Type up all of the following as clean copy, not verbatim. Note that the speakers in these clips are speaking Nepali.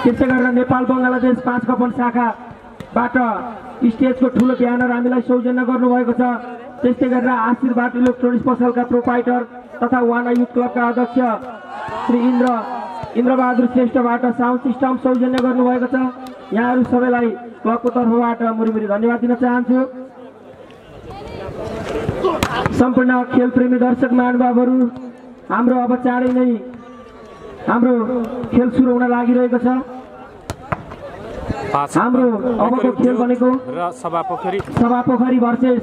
त्यसै गरेर नेपाल बङ्गलादेश 5 कपन शाखाबाट स्टेजको ठुलो ब्यानर हामीलाई सौजन्य गर्नुभएको छ। त्यस्तै गरेर आशीर्वाद इलेक्ट्रोनिक्स पसलका प्रोपाइटर तथा वाना युथ क्लबका अध्यक्ष श्री इन्द्रबहादुर श्रेष्ठबाट साउन्ड सिस्टम सौजन्य गर्नुभएको छ। यहाँहरू सबैलाई क्लबको तर्फबाट मुरीमुरी धन्यवाद दिन चाहन्छु। सम्पूर्ण खेलप्रेमी दर्शक महानुभावहरू, हाम्रो अब चाँडै नै हाम्रो खेल सुरु हुन लागिरहेको छ। हाम्रो अबको खेल भनेको सभापोखरी भर्सेस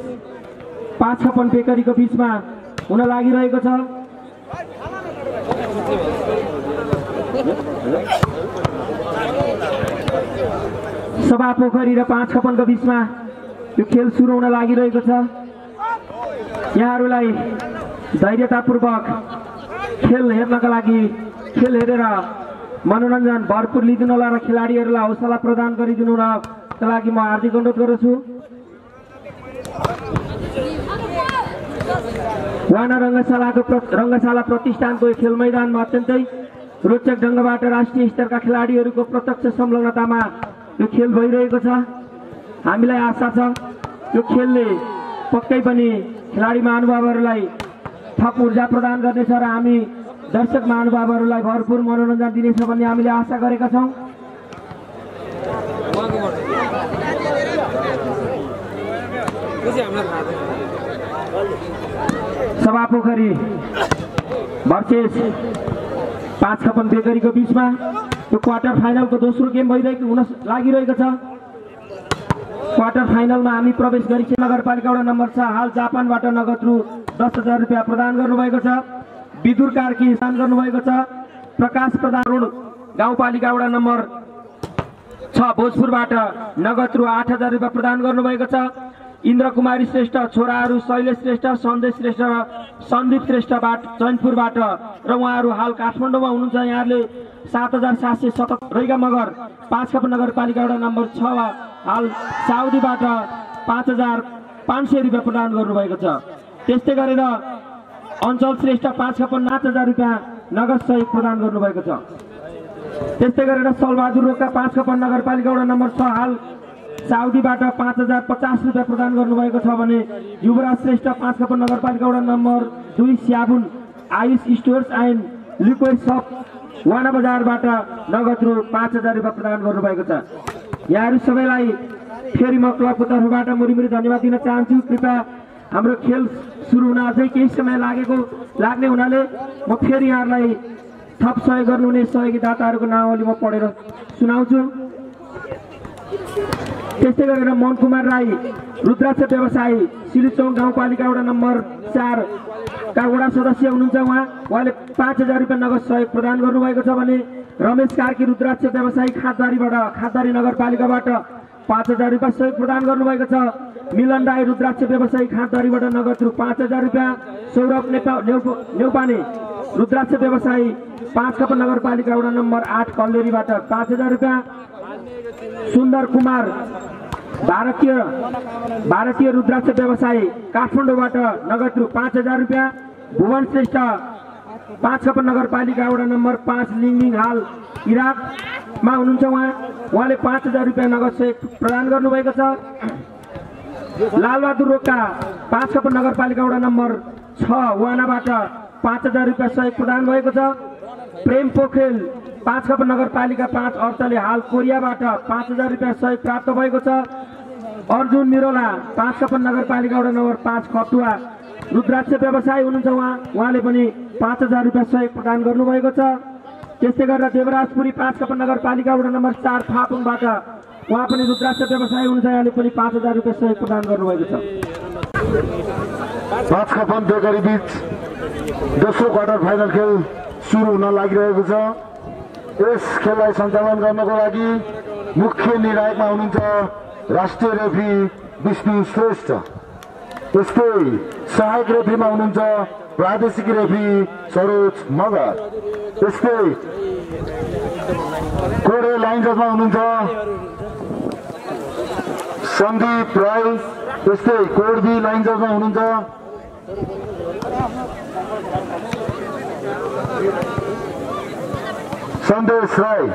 5 कपन बेकरीको बीचमा हुन लागिरहेको छ। सभापोखरी र 5 कपनको बीचमा यो खेल सुरु हुन लागिरहेको छ। यहाँहरूलाई धैर्यतापूर्वक खेल हेर्नका लागि खेल हेरेर मनोरञ्जन भरपूर लिदिनु होला र खेलाडीहरूलाई हौसला प्रदान गरिदिनु हुनका लागि म हार्दिक अनुरोध गर्दछु। वाना रङ्गशाला प्रतिष्ठानको खेल मैदानमा अत्यन्तै रोचक ढङ्गबाट राष्ट्रिय स्तरका खेलाडीहरूको प्रत्यक्ष संलग्नतामा यो खेल भइरहेको छ। हामीलाई आशा छ यो खेलले पक्कै पनि खेलाडी महानुभावहरूलाई थप ऊर्जा प्रदान गर्नेछ र हामी दर्शक महानुभावहरूलाई भरपूर मनोरञ्जन दिनेछ भन्ने हामीले आशा गरेका छौँ। सभापोखरी भर्सेस 5 कपन बेकरीको बीचमा यो क्वार्टर फाइनलको दोस्रो गेम हुन लागिरहेको छ। क्वार्टर फाइनलमा हामी प्रवेश गरेको नगरपालिका वडा नम्बर 6 हाल जापानबाट नगद रु 10,000 रुपियाँ प्रदान गर्नुभएको छ। विदुर कार्की स्थान गर्नुभएको छ। प्रकाश प्रधान गाउँपालिका वडा नम्बर 6 भोजपुरबाट नगद रु 8,000 रुपियाँ प्रदान गर्नुभएको छ। इन्द्र कुमारी श्रेष्ठ छोराहरू शैलेश श्रेष्ठ सन्देश श्रेष्ठ र सन्दीप श्रेष्ठबाट चैनपुरबाट र उहाँहरू हाल काठमाडौँमा हुनुहुन्छ। यहाँहरूले 7,770 रैगा मगर 5 कपन नगरपालिका वडा नम्बर 6 हाल साउदीबाट 5,500 रुपियाँ प्रदान गर्नुभएको छ। त्यस्तै गरेर अञ्चल श्रेष्ठ 5 कपन 5,000 रुपियाँ नगद सहयोग प्रदान गर्नुभएको छ। त्यस्तै गरेर सलबहादुर रोका 5 कपन नगरपालिका वडा नम्बर 6 हाल साउदीबाट 5,050 रुपियाँ प्रदान गर्नुभएको छ भने युवराज श्रेष्ठ 5 कपन नगरपालिका वडा नम्बर 2 स्याबुन Ayush stores and liquid soap वाना बजारबाट नगद रु 5,000 रुपियाँ प्रदान गर्नुभएको छ। यहाँहरू सबैलाई फेरि म क्लबको तर्फबाट मुरीमुरी धन्यवाद दिन चाहन्छु। कृपया हाम्रो खेल सुरु हुन अझै केही समय लाग्ने हुनाले म फेरि यहाँहरूलाई थप सहयोग गर्नुहुने सहयोगी दाताहरूको नाउँले म पढेर सुनाउँछु। त्यस्तै गरेर मोहन कुमार राई रुद्राक्ष व्यवसायी सिलुचौक गाउँपालिका वडा नम्बर 4 का वडा सदस्य हुनुहुन्छ। उहाँले 5,000 रुपियाँ नगद सहयोग प्रदान गर्नुभएको छ भने रमेश कार्की रुद्राक्ष व्यवसायी खातबारी नगरपालिकाबाट 5,000 रुपियाँ सहयोग प्रदान गर्नुभएको छ। मिलन राई रुद्राक्ष व्यवसायी खातबारीबाट नगद रु 5,000 रुपियाँ। सौरभ नेउपाने रुद्राक्ष व्यवसायी 5 कपन नगरपालिका वडा नम्बर 8 कल्लेरीबाट 5,000 रुपियाँ। सुन्दर कुमार भारतीय रुद्राक्ष व्यवसायी काठमाडौँबाट नगद रु 5,000 रुपियाँ। भुवन श्रेष्ठ 5 कपन नगरपालिका वडा नम्बर 5 लिङलिङ हाल इराकमा हुनुहुन्छ। उहाँले 5,000 रुपियाँ नगद सहयोग प्रदान गर्नुभएको छ। लालबहादुर रोका 5 कपन नगरपालिका वडा नम्बर 6 वानाबाट 5,000 रुपियाँ सहयोग प्रदान भएको छ। प्रेम पोखरेल 5 कपन नगरपालिका 5 अर्थले हाल कोरियाबाट 5,000 रुपियाँ सहयोग प्राप्त भएको छ। अर्जुन मिरोला 5 कपन नगरपालिका वडा नम्बर 5 खटुवा रुद्राक्ष व्यवसायी हुनुहुन्छ। उहाँले पनि 5,000 रुपियाँ सहयोग प्रदान गर्नुभएको छ। त्यस्तै गरेर देवराजपुरी 5 कपन नगरपालिका वडा नम्बर 4 फापुङबाट उहाँ पनि रुद्राक्ष व्यवसायी हुनुहुन्छ। यहाँले पनि 5,000 रुपियाँ सहयोग प्रदान गर्नुभएको छ। 5 कपन बेकरी बीच दोस्रो क्वार्टर फाइनल खेल सुरु हुन लागिरहेको छ। यस खेललाई सञ्चालन गर्नको लागि मुख्य निर्णायकमा हुनुहुन्छ राष्ट्रिय रेफ्री विष्णु श्रेष्ठ। त्यस्तै सहायक रेफ्रीमा हुनुहुन्छ प्रादेशिक रेफ्री सरोज मगर। त्यस्तै कोडे लाइन जजमा हुनुहुन्छ सन्दीप राई। त्यस्तै कोडबी लाइन जजमा हुनुहुन्छ सन्देश राई।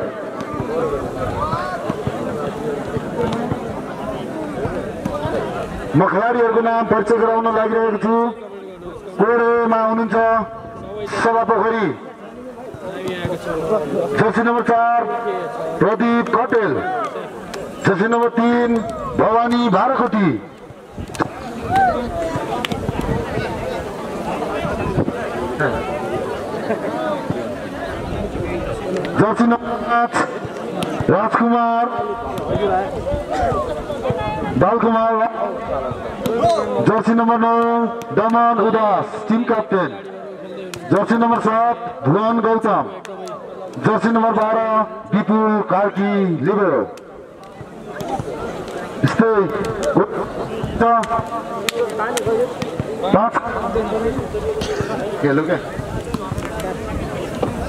म खेलाडीहरूको नाम परिचय गराउन लागिरहेको छु। कोडेमा हुनुहुन्छ सभापोखरी Jersey number 4 Pradeep Katel, jersey number 3 Bhawani Bharkoti, jersey number 5 Rajkumar Balkumar, jersey number 9 Daman Udas team captain, jersey number 7 Bhuwan Gautam, jersey number 12 Bipul Karki libero.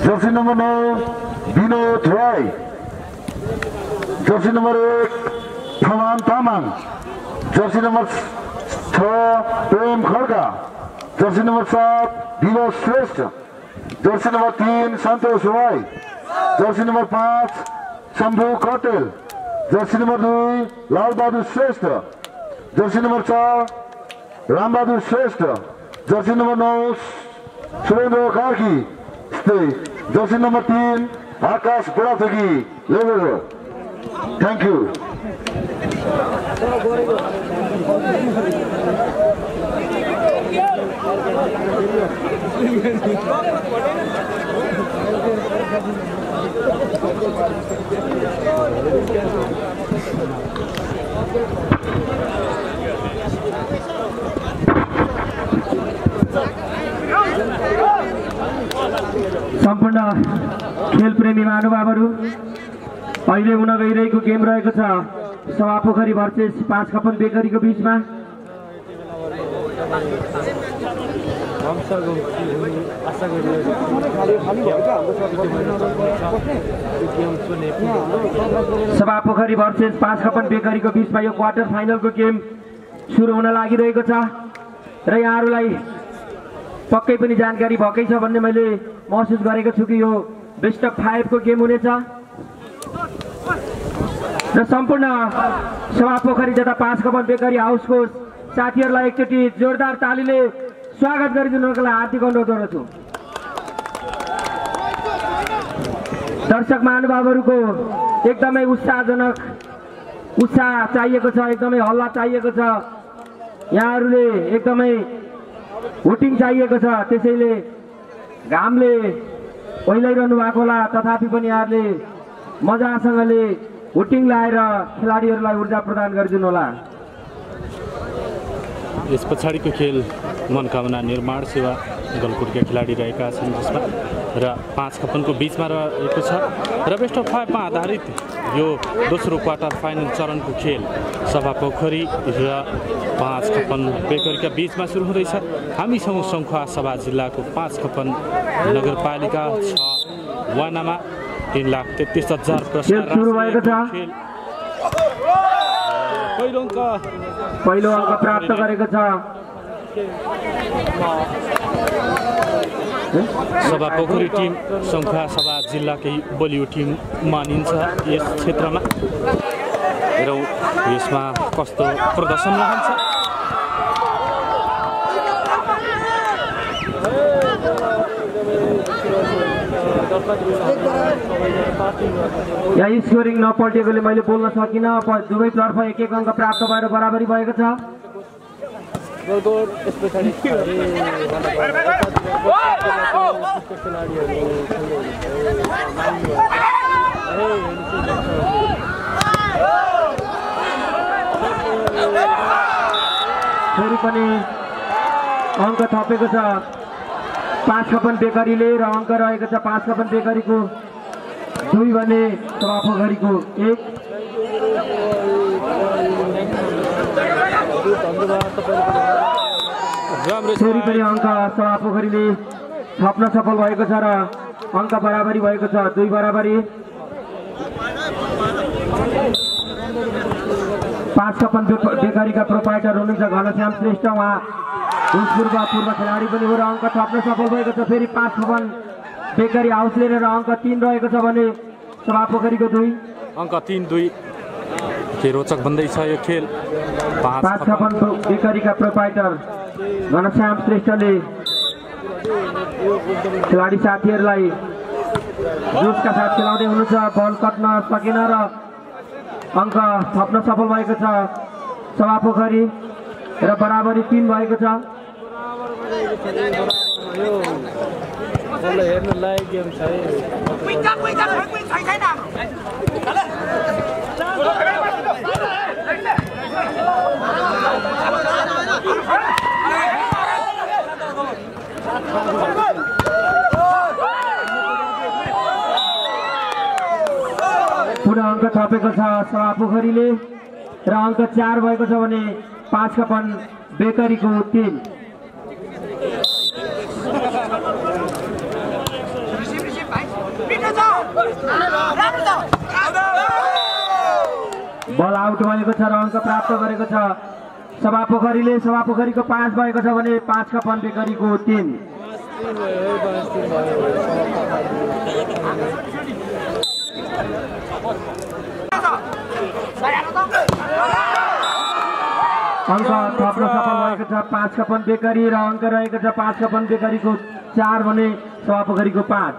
Jersey number 9 Binod Rai, jersey number 1 Farman Tamang, jersey number 6 Prem Khadka, jersey number 7 Binod Shrestha, jersey number 3 Santosh Rai, jersey number 5 Shambhu Katel, jersey number 2 Lalbahadur Shrestha, jersey number 4 Rambahadur Shrestha, jersey number 9 Surendra Karki, jersey number 3 Akash Budhathoki libero. Thank you. सम्पूर्ण खेलप्रेमी महानुभावहरू, अहिले हुन गइरहेको गेम रहेको छ सभापोखरी भर्सेस 5 खपन बेकरीको बीचमा। सभापोखरी भर्सेस 5 खपन बेकरीको बीचमा यो क्वार्टर फाइनलको गेम सुरु हुन लागिरहेको छ र यहाँहरूलाई पक्कै पनि जानकारी भएकै छ भन्ने मैले महसुस गरेको छु कि यो बेस्ट अफ 5 को गेम हुनेछ र सम्पूर्ण सभापोखरी तथा 5 खपन बेकरी हाउसको साथीहरूलाई एकचोटि जोरदार तालीले स्वागत गरिदिनुको लागि हार्दिक अनुरोध गर्दछु। दर्शक महानुभावहरूको एकदमै उत्साह चाहिएको छ, एकदमै हल्ला चाहिएको छ, यहाँहरूले एकदमै हुटिङ चाहिएको छ। त्यसैले घामले ओइलाइरहनु भएको होला, तथापि पनि यहाँहरूले मजासँगले हुटिङ लाएर खेलाडीहरूलाई ऊर्जा प्रदान गरिदिनु होला। यस पछाडिको खेल मनोकामना निर्माण सेवा गलकुटका खेलाडी रहेका छन्, जसमा र 5 खपनको बीचमा रहेको छ र बेस्ट अफ 5 मा आधारित यो दोस्रो क्वार्टर फाइनल चरणको खेल सभापोखरी र 5 खपन बेकरीका बीचमा सुरु हुँदैछ। हामी छौँ सङ्खुवा सभा जिल्लाको 5 खपन नगरपालिका 6 वानामा 3,33,000 पुरस्कार सुरु भएको छ। पहिलो अङ्क प्राप्त गरेको छ सभापोखरी टिम। सङ्खुवा सभा जिल्लाकै बलियो टिम मानिन्छ यस क्षेत्रमा र यसमा कस्तो प्रदर्शन रहन्छ। यहाँ स्कोरिङ नपल्टेकोले मैले बोल्न सकिनँ। दुवैतर्फ 1-1 अङ्क प्राप्त भएर बराबरी भएको छ। फेरि पनि अङ्क थपेको छ 5 खपन बेकरीले र अङ्क रहेको छ 5 खपन बेकरीको 2 भने सभापोखरीको 1। फेरि पनि अङ्क सभापोखरीले थप्न सफल भएको छ र अङ्क बराबरी भएको छ 2 बराबरी। 5 खपन बेकरीका प्रोपाइटर हुनुहुन्छ घनश्याम श्रेष्ठ, उहाँ भूतपूर्व खेलाडी पनि हो र अङ्क थप्न सफल भएको छ। फेरि 5 खपन बेकरी हाउसले र अङ्क 3 रहेको छ भने सभापोखरीको 2 अङ्क 3-2 के रोचक बन्दैछ यो खेल। 5 खपन बेकरीका प्रोपाइटर घनश्याम श्रेष्ठले खेलाडी साथीहरूलाई जोसका साथ खेलाउँदै हुनुहुन्छ। बल कट्न सकेन र अङ्क थप्न सफल भएको छ सभापोखरी र बराबरी 3 भएको छ। हेर्नु लायक गेम छ पुनः अङ्क थपेको छ सभापोखरीले र अङ्क 4 भएको छ भने 5 खपन बेकरीको 3। बल आउट भएको छ र अङ्क प्राप्त गरेको छ सभापोखरीले। सभापोखरीको 5 भएको छ भने 5 खपन बेकरीको 3। अङ्क थप्न सफल भएको छ 5 खपन बेकरी र अङ्क रहेको छ 5 खपन बेकरीको 4 भने सभापोखरीको 5।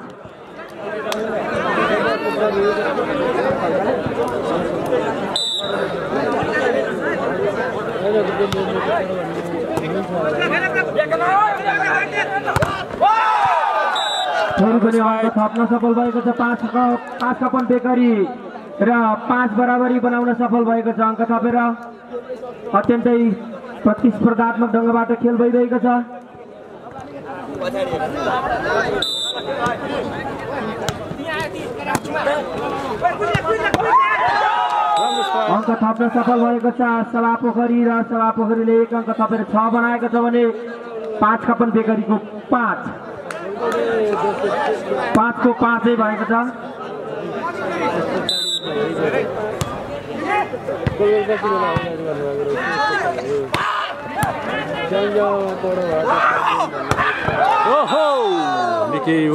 फेरि पनि अङ्क थप्न सफल भएको छ 5 खपन बेकरी र 5 बराबरी बनाउन सफल भएको छ। अङ्क थपेर अत्यन्तै प्रतिस्पर्धात्मक ढङ्गबाट खेल भइरहेको छ। अङ्क थप्न सफल भएको छ सभापोखरी र सभापोखरीले 1 अङ्क थपेर 6 बनाएको छ भने 5 खपन बेकरीको 5। 5 को 5 भएको छ।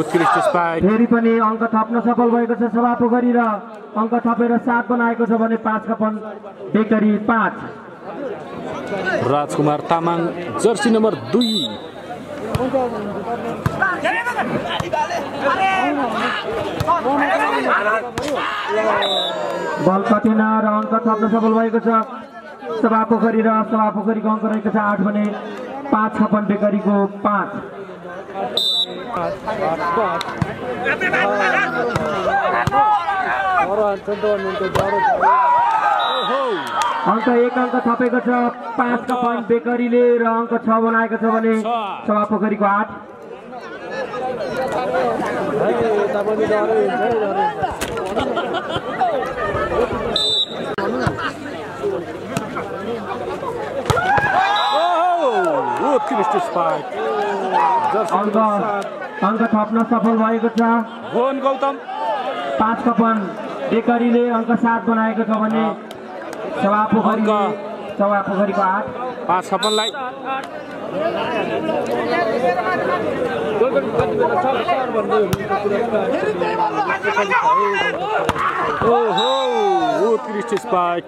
उत्कृष्ट स्पाइक। फेरि पनि अङ्क थप्न सफल भएको छ सभापोखरी र अङ्क थपेर 7 बनाएको छ भने 5 खपन बेकरी 5। राजकुमार तामाङ जर्सी नम्बर 2। बल कटेन र अङ्क थप्न सफल भएको छ सभापोखरी र सभापोखरीको अङ्क रहेको छ 8 भने 5 खपन बेकरीको 5। अङ्क 1 अङ्क थपेको छ 5 खपन बेकरीले र अङ्क 6 बनाएको छ भने सभापोखरीको 8। उत्कृष्ट स्पाइक। अङ्क थप्न सफल भएको छ गौतम। 5 खपन बेकरीले अङ्क 7 बनाएको छ भने सभापोखरीको 8। 5 खपनलाई उत्कृष्ट स्पाइक।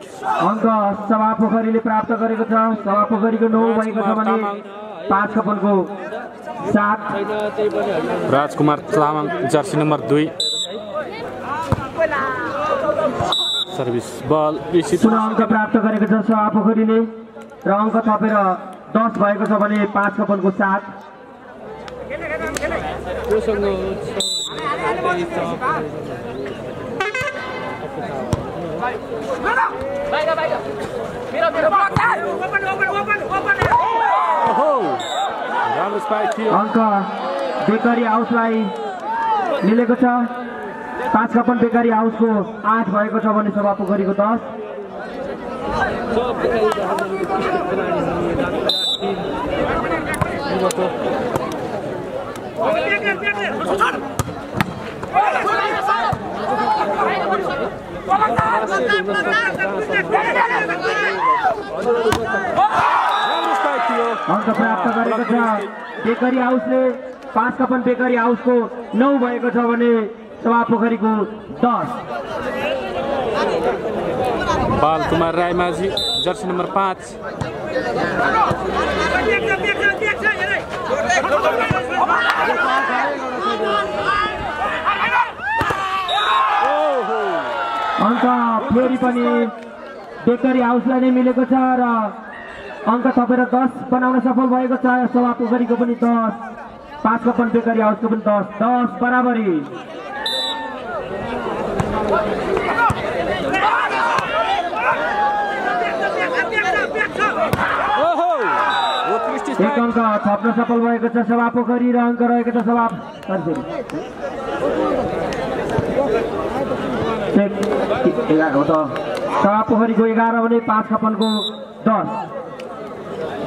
अङ्क सभापोखरीले प्राप्त गरेको छ सभापोखरीको 9 भएको छ भने 5 खपनको 7। राजकुमार तामाङ जर्सी नम्बर 2। सर्भिस बल पुनः अङ्क प्राप्त गरेको छ सभापोखरीले र अङ्क थपेर 10 भएको छ भने 5 खपनको 7। अङ्क बेकरी हाउसलाई मिलेको छ 5 खपन बेकरी हाउसको 8 भएको छ भने सभापोखरीको 10। अङ्क प्राप्त गरेको छ बेकरी हाउसले 5 खपन बेकरी हाउसको 9 भएको छ भने सभापोखरीको 10। Balkumar Raimajhi jersey number 5। अङ्क फेरि पनि बेकरी हाउसलाई नै मिलेको छ र अङ्क थपेर 10 बनाउन सफल भएको छ। सभापोखरीको पनि 10, 5 कपन बेकरी हाउसको पनि 10 बराबरी। एक अङ्क थप्न सफल भएको छ सभापोखरी र अङ्क रहेको छ सभापोखरीको 11 भने 5 कपनको 10।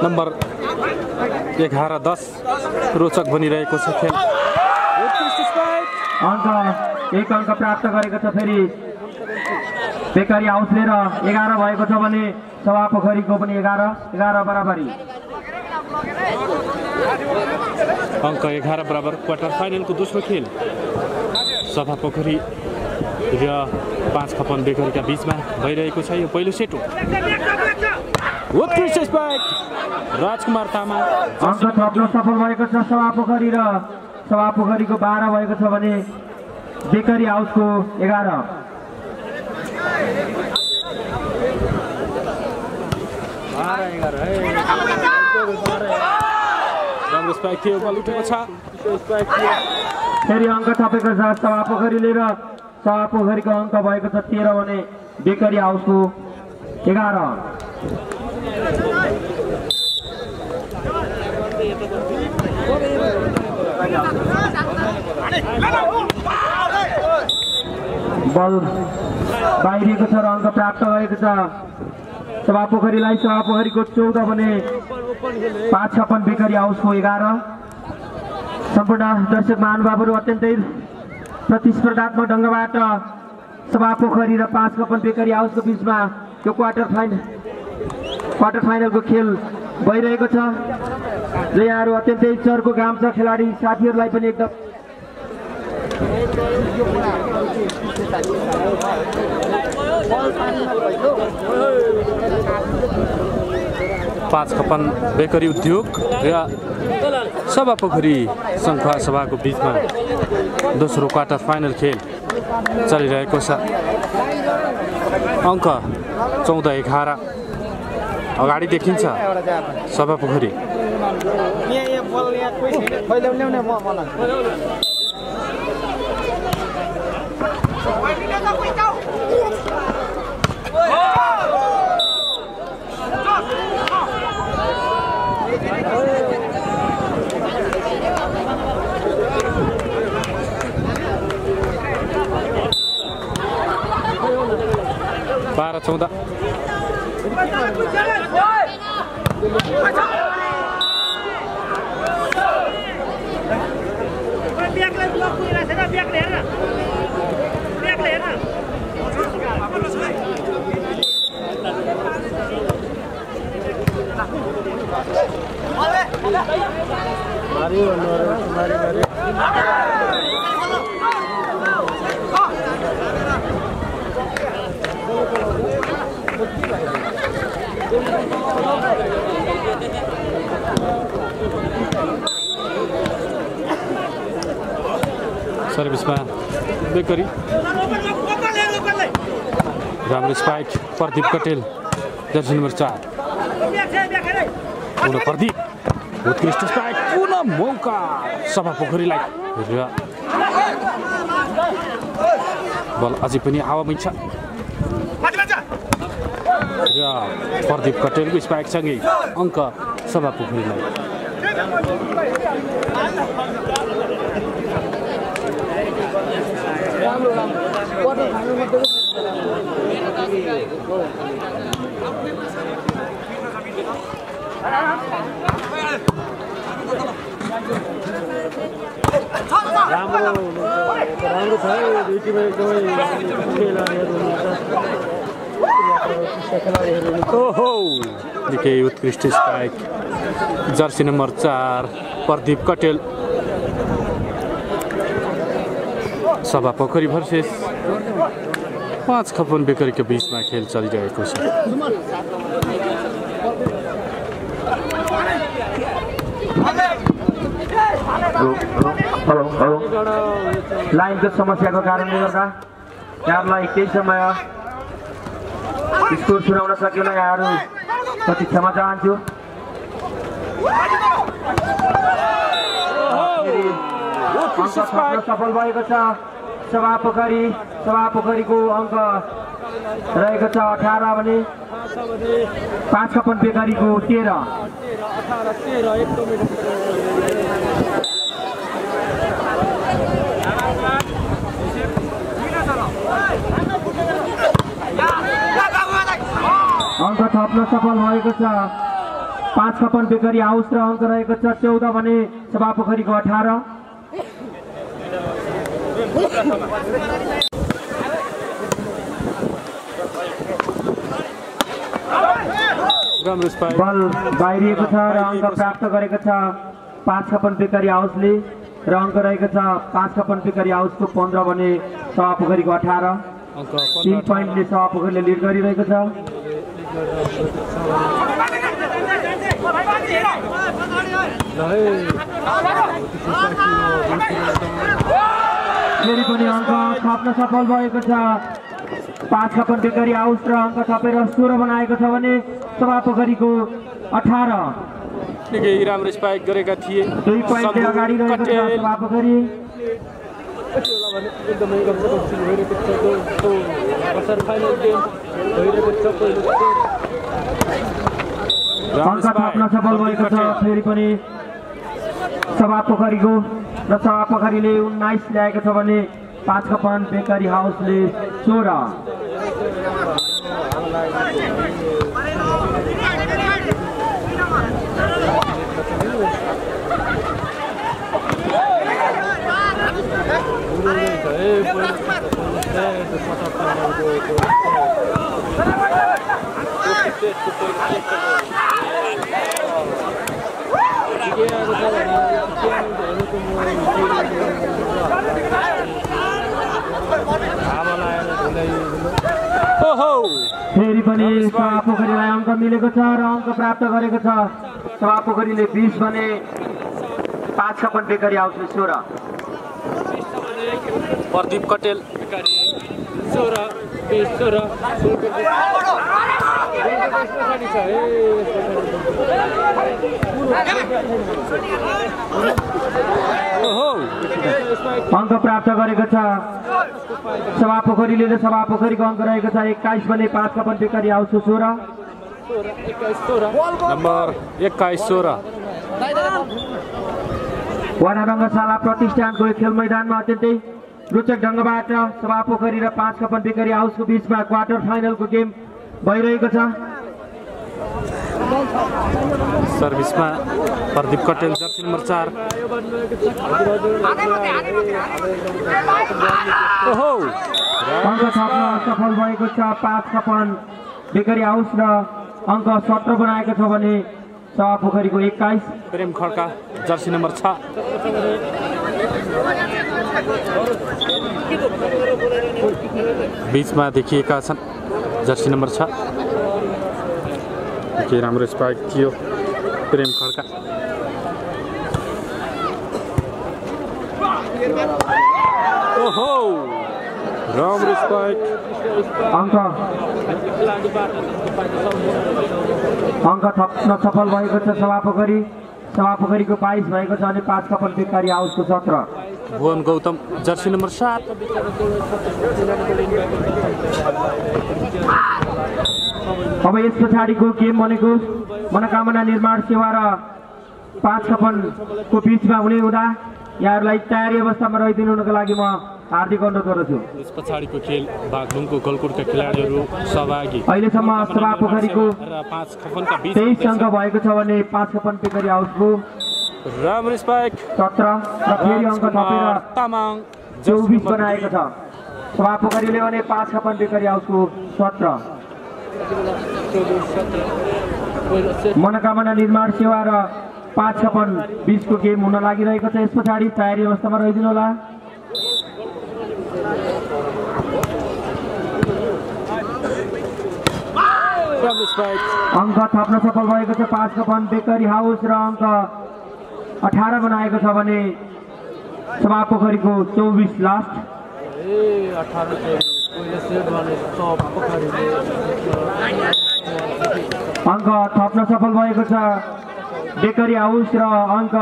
नम्बर 11-10 रोचक बनिरहेको छ खेल। एक अङ्क प्राप्त गरेको छ फेरि बेकरी हाउसले र 11 भएको छ भने सभापोखरीको पनि 11 बराबरी। अङ्क 11 बराबर। क्वार्टर फाइनलको दोस्रो खेल सभापोखरी र 5 कपन बेकरीका बीचमा भइरहेको छ। यो पहिलो सेट हो। राजकुमार तामाङ अङ्क थप्न सफल भएको छ सभापोखरी र सभापोखरीको 12 भएको छ भने बेकरी हाउसको 11। राम्रो स्पाइक थियो, बल उठेको छ। फेरि अङ्क थपेको छ सभापोखरीले र सभापोखरीको अङ्क भएको छ 13 भने बेकरी हाउसको 11। बल बाहिरिएको छ र अङ्क प्राप्त गरेको छ सभापोखरीलाई। सभापोखरीको 14 भने 5 कपन बेकरी हाउसको 11। सम्पूर्ण दर्शक महानुभावहरू अत्यन्तै प्रतिस्पर्धात्मक ढङ्गबाट सभापोखरी र 5 कपन बेकरी हाउसको बीचमा यो क्वार्टर फाइनलको खेल भइरहेको छ र यहाँहरू अत्यन्तै चर्को घाम छ। खेलाडी साथीहरूलाई पनि एकदम 5 कपन बेकरी उद्योग र सभापोखरी सङ्खुवा सभाको बीचमा दोस्रो क्वार्टर फाइनल खेल चलिरहेको छ। अङ्क 14-11 अगाडि देखिन्छ सभापोखरी। बाह्र 14 सर्भिसमा बेकरी। राम्रो spike Pradeep Katel jersey number 4। पुनः प्रदीप उत्कृष्ट स्पाइक, पुनः मौका सभापोखरीलाई र बल अझै पनि हावामै छ र प्रदीप कटेलको स्पाइकसँगै अङ्क सभापोखरीलाई। ओहो निकै उत्कृष्ट स्पाइक जर्सी नम्बर 4 प्रदीप कटेल। सभा पोखरी भर्सेस 5 खपन बेकरीको बीचमा खेल चलिरहेको छ। लाइनको समस्याको कारणले गर्दा यहाँलाई केही समय स्कोर सुनाउन सकेन। यहाँहरू कति क्षमा चाहन्छु। सफल भएको छ सभा पोखरीको अङ्क रहेको छ 18 भने 5 खपन बेकरीको 13। अङ्क थप्न सफल भएको छ 5 खपन बेकरी हाउस र अङ्क रहेको छ 14 भने सभा पोखरीको 18। बल बाहिरिएको छ र अङ्क प्राप्त गरेको छ 5 खपन बेकरी हाउसले र अङ्क रहेको छ 5 खपन बेकरी हाउसको 15 भने सभा पोखरीको 18। 3 पोइन्टले सभा पोखरीले लिड गरिरहेको छ। फेरि पनि अङ्क थप्न सफल भएको छ 5 खपन बेकरी हाउस र अङ्क थपेर 16 बनाएको छ भने सभा पोखरीको 18। निकै राम्रो स्पाइक गरेका थिए। 2 पोइन्टले अगाडि रहेको छ सभा पोखरी। अङ्क थप्न सफल भएको छ फेरि पनि सभा पोखरीको र सभा पोखरीले 19 ल्याएको छ भने 5 खपन बेकरी हाउसले 16। फेरि पनि सभा पोखरीलाई अङ्क मिलेको छ र अङ्क प्राप्त गरेको छ सभा पोखरीले 20 भने 5 खपन बेकरी हाउसले 16। प्रदीप कटेल अङ्क प्राप्त गरेको छ सभा पोखरीले र सभा पोखरीको अङ्क रहेको छ 21 भने 5 खपन बेकरी हाउसको 16। नम्बर 21-16 वाना रङ्गशाला प्रतिष्ठानको खेल मैदानमा अत्यन्तै रोचक ढङ्गबाट सभा पोखरी र 5 खपन बेकरी हाउसको बीचमा क्वार्टर फाइनलको गेम भइरहेको छ। सर्भिसमा प्रदीप कटेल जर्सी नम्बर 4। अङ्क थप्न सफल भएको छ 5 खपन बेकरी हाउस र अङ्क 17 बनाएको छ भने सभा पोखरीको 21। प्रेम खड्का जर्सी नम्बर 6। बीचमा देखिएका छन् जर्सी नम्बर 6। के राम्रो स्पाइक थियो प्रेम खड्का। ओहो राम्रो स्पाइक। अङ्क थप्न सफल भएको छ सभा पोखरीको 22 भएको छ अनि 5 खपन बेकरी हाउसको 17। Bhuwan Gautam jersey number 7। अब यस पछाडिको गेम भनेको मनोकामना निर्माण सेवा र 5 खपनको बीचमा हुने हुँदा यहाँहरूलाई तयारी अवस्थामा रहिदिनुको लागि म हार्दिक अनुरोध गर्दछु। यस पछाडिको खेल बागलुङको गलकुटका खेलाडीहरू सहभागी। अहिलेसम्म सभा पोखरीको 5 खपनका 23 अङ्क भएको छ भने 5 खपन बेकरी हाउसको राम्रो स्पाइक 17 र फेरि अङ्क थपेर तामाङ 24 बनाएको छ सभा पोखरीले भने 5 खपन बेकरी हाउसको 17। मनोकामना निर्माण सेवा र 5 खपन 20 को गेम हुन लागिरहेको छ। यस पछाडि तयारी अवस्थामा रहिदिनु होला। अङ्क थप्न सफल भएको छ 5 कपन बेकरी हाउस र अङ्क 18 बनाएको छ भने सभापोखरीको 24 लास्ट। अङ्क थप्न सफल भएको छ बेकरी हाउस र अङ्क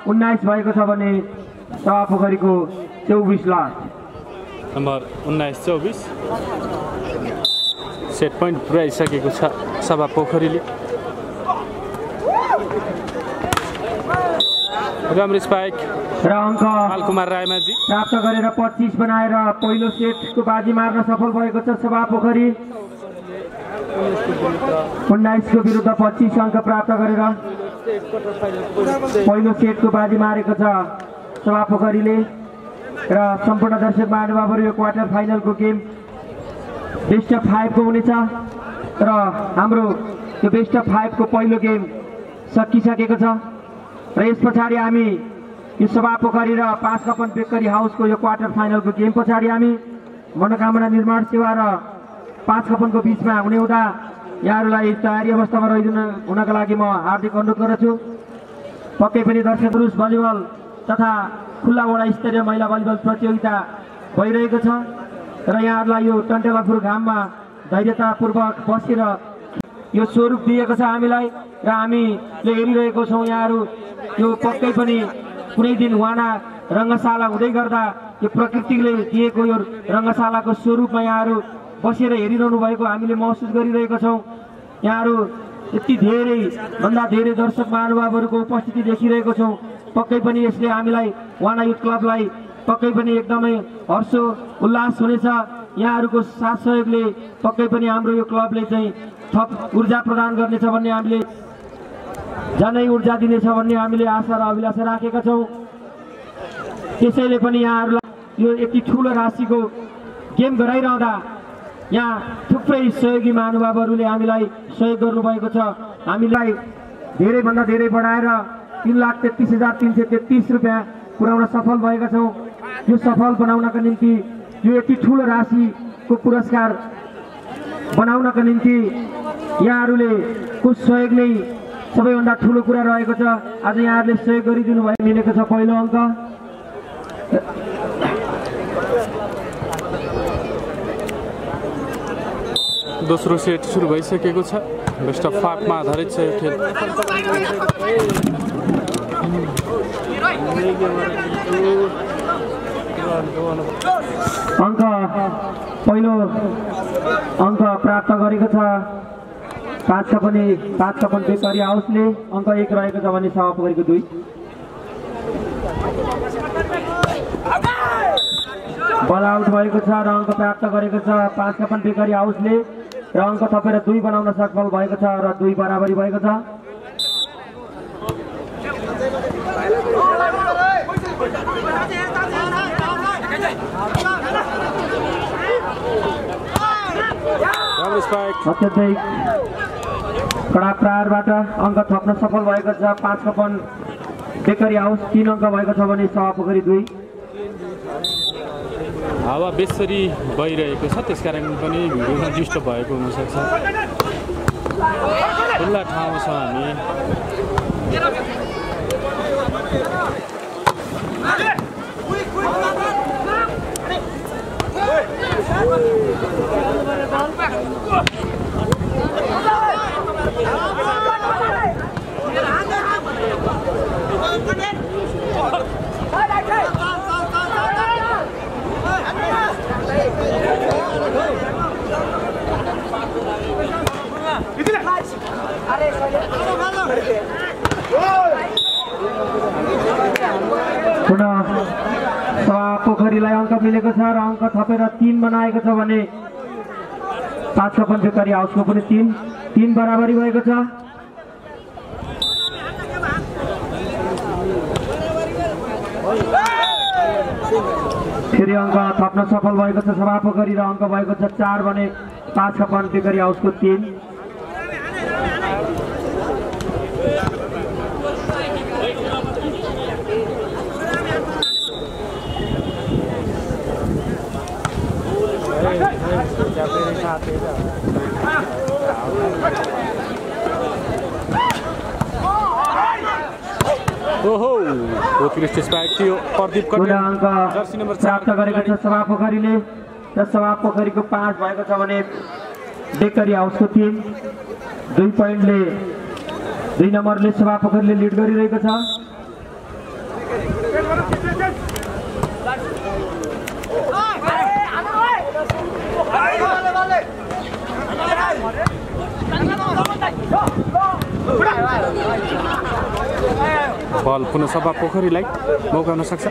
19 भएको छ भने सभापोखरीको 24 लास्ट। नम्बर 19-24 सेट पोइन्ट पुर्याइसकेको छ सभापोखरीले। राम्रो स्पाइक र अङ्क कुमार रायमाझी प्राप्त गरेर 25 बनाएर पहिलो सेटको बाजी मार्न सफल भएको छ सभापोखरी। 19 को विरुद्ध 25 अङ्क प्राप्त गरेर पहिलो सेटको बाजी मारेको छ सभापोखरीले। र सम्पूर्ण दर्शक महानुभावहरू यो क्वार्टर फाइनलको गेम बेस्ट अफ 5 को हुनेछ र हाम्रो यो बेस्ट अफ 5 को पहिलो गेम सकिसकेको छ र यस पछाडि हामी यो सभापोखरी र 5 कपन बेकरी हाउसको यो क्वार्टर फाइनलको गेम पछाडि हामी मनोकामना निर्माण सेवा र 5 कपनको बीचमा हुने हुँदा यहाँहरूलाई तयारी अवस्थामा रहिदिनु हुनका लागि म हार्दिक अनुरोध गर्दछु। पक्कै पनि दर्शक पुरुष भलिबल तथा खुल्ला वडा स्तरीय महिला भलिबल प्रतियोगिता भइरहेको छ र यहाँहरूलाई यो टन्टेलापुर घाममा धैर्यतापूर्वक बसेर यो स्वरूप दिएको छ हामीलाई र हामीले हेरिरहेको छौँ। यहाँहरू यो पक्कै पनि कुनै दिन वाना रङ्गशाला हुँदै गर्दा यो प्रकृतिले दिएको यो रङ्गशालाको स्वरूपमा यहाँहरू बसेर हेरिरहनु भएको हामीले महसुस गरिरहेका छौँ। यहाँहरू यति धेरै भन्दा धेरै दर्शक महानुभावहरूको उपस्थिति देखिरहेको छौँ। पक्कै पनि यसले हामीलाई वाना युथ क्लबलाई पक्कै पनि एकदमै हर्ष उल्लास हुनेछ। यहाँहरूको साथ सहयोगले पक्कै पनि हाम्रो यो क्लबले चाहिँ थप ऊर्जा प्रदान गर्नेछ भन्ने हामीले झनै ऊर्जा दिनेछ भन्ने हामीले आशा र अभिलाषा राखेका छौँ। त्यसैले पनि यहाँहरूलाई यो यति ठुलो राशिको गेम गराइरहँदा यहाँ थुप्रै सहयोगी महानुभावहरूले हामीलाई सहयोग गर्नुभएको छ। हामीलाई धेरैभन्दा धेरै बढाएर 3,33,333 रुपियाँ पुर्याउन सफल भएका छौँ। यो सफल बनाउनका निम्ति यो यति ठुलो राशिको पुरस्कार बनाउनका निम्ति यहाँहरूले को सहयोग नै सबैभन्दा ठुलो कुरा रहेको छ। आज यहाँहरूले सहयोग गरिदिनु भयो मिलेको छ पहिलो अङ्क। दोस्रो सेट सुरु भइसकेको छ। बेस्ट अफ 5 मा आधारित छ यो खेल। अङ्क पहिलो अङ्क प्राप्त गरेको छ 5 कपन बेकरी हाउसले। अङ्क 1 रहेको छ भने सभापोखरीको 2। बल आउट भएको छ र अङ्क प्राप्त गरेको छ 5 कपन बेकरी हाउसले र अङ्क थपेर 2 बनाउन सफल भएको छ र 2 बराबरी भएको छ। अत्यन्तै कडा प्रहारबाट अङ्क थप्न सफल भएको छ 5 कपन बेकरी हाउस। 3 अङ्क भएको छ भने सभापोखरी 2। हावा बेसरी बहिरहेको छ त्यसकारण पनि भिडियोमा डिस्टर्ब भएको हुनसक्छ। खुल्ला ठाउँ छ हामी। पुनः सभापोखरीलाई अङ्क मिलेको छ र अङ्क थपेर 3 बनाएको छ भने 5 कपन बेकरी हाउसको पनि 3 बराबरी भएको छ। फेरि अङ्क थप्न सफल भएको छ सभापोखरी र अङ्क भएको छ 4 भने 5 कपन बेकरी हाउसको 3। ओहो उत्कृष्ट स्पाइक थियो प्रदीप पुनः अङ्क प्राप्त गरेको छ सभा पोखरीले र सभा पोखरीको 5 भएको छ भने बेकरी हाउसको 3 2 पोइन्टले 2 नम्बरले सभा पोखरीले लिड गरिरहेको छ। बल पुनः सभा पोखरीलाई मौका हुन सक्छ।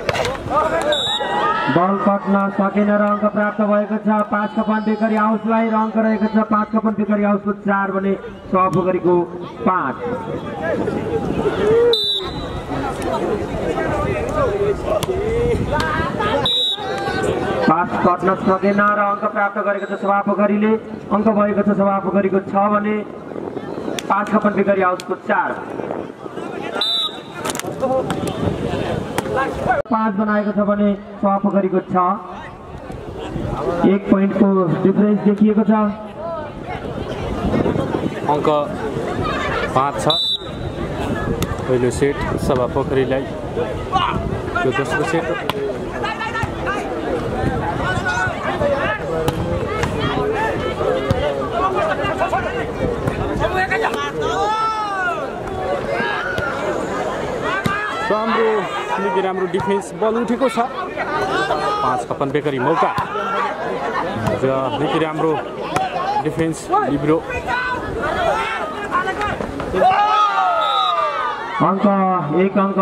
बल कट्न सकेन र अङ्क प्राप्त भएको छ 5 कपन बेकरी हाउसलाई र अङ्क रहेको छ 5 कपन बेकरी हाउसको 4 भने सभा पोखरीको 5। पास कट्न सकेन र अङ्क प्राप्त गरेको छ सभा पोखरीले। अङ्क भएको छ सभा पोखरीको 6 भने 5 कपन बेकरी हाउसको 4। 5 बनाएको छ भने सभा पोखरीको 6। 1 पोइन्टको डिफरेन्स देखिएको छ। अङ्क 5 छ। पहिलो सेट सभा पोखरीलाई, यो दोस्रो सेट राम्रो डिफेन्स बल उठेको छ। 5 कपन बेकरी मौका र निकै राम्रो डिफेन्स लिब्रो। अङ्क 1 अङ्क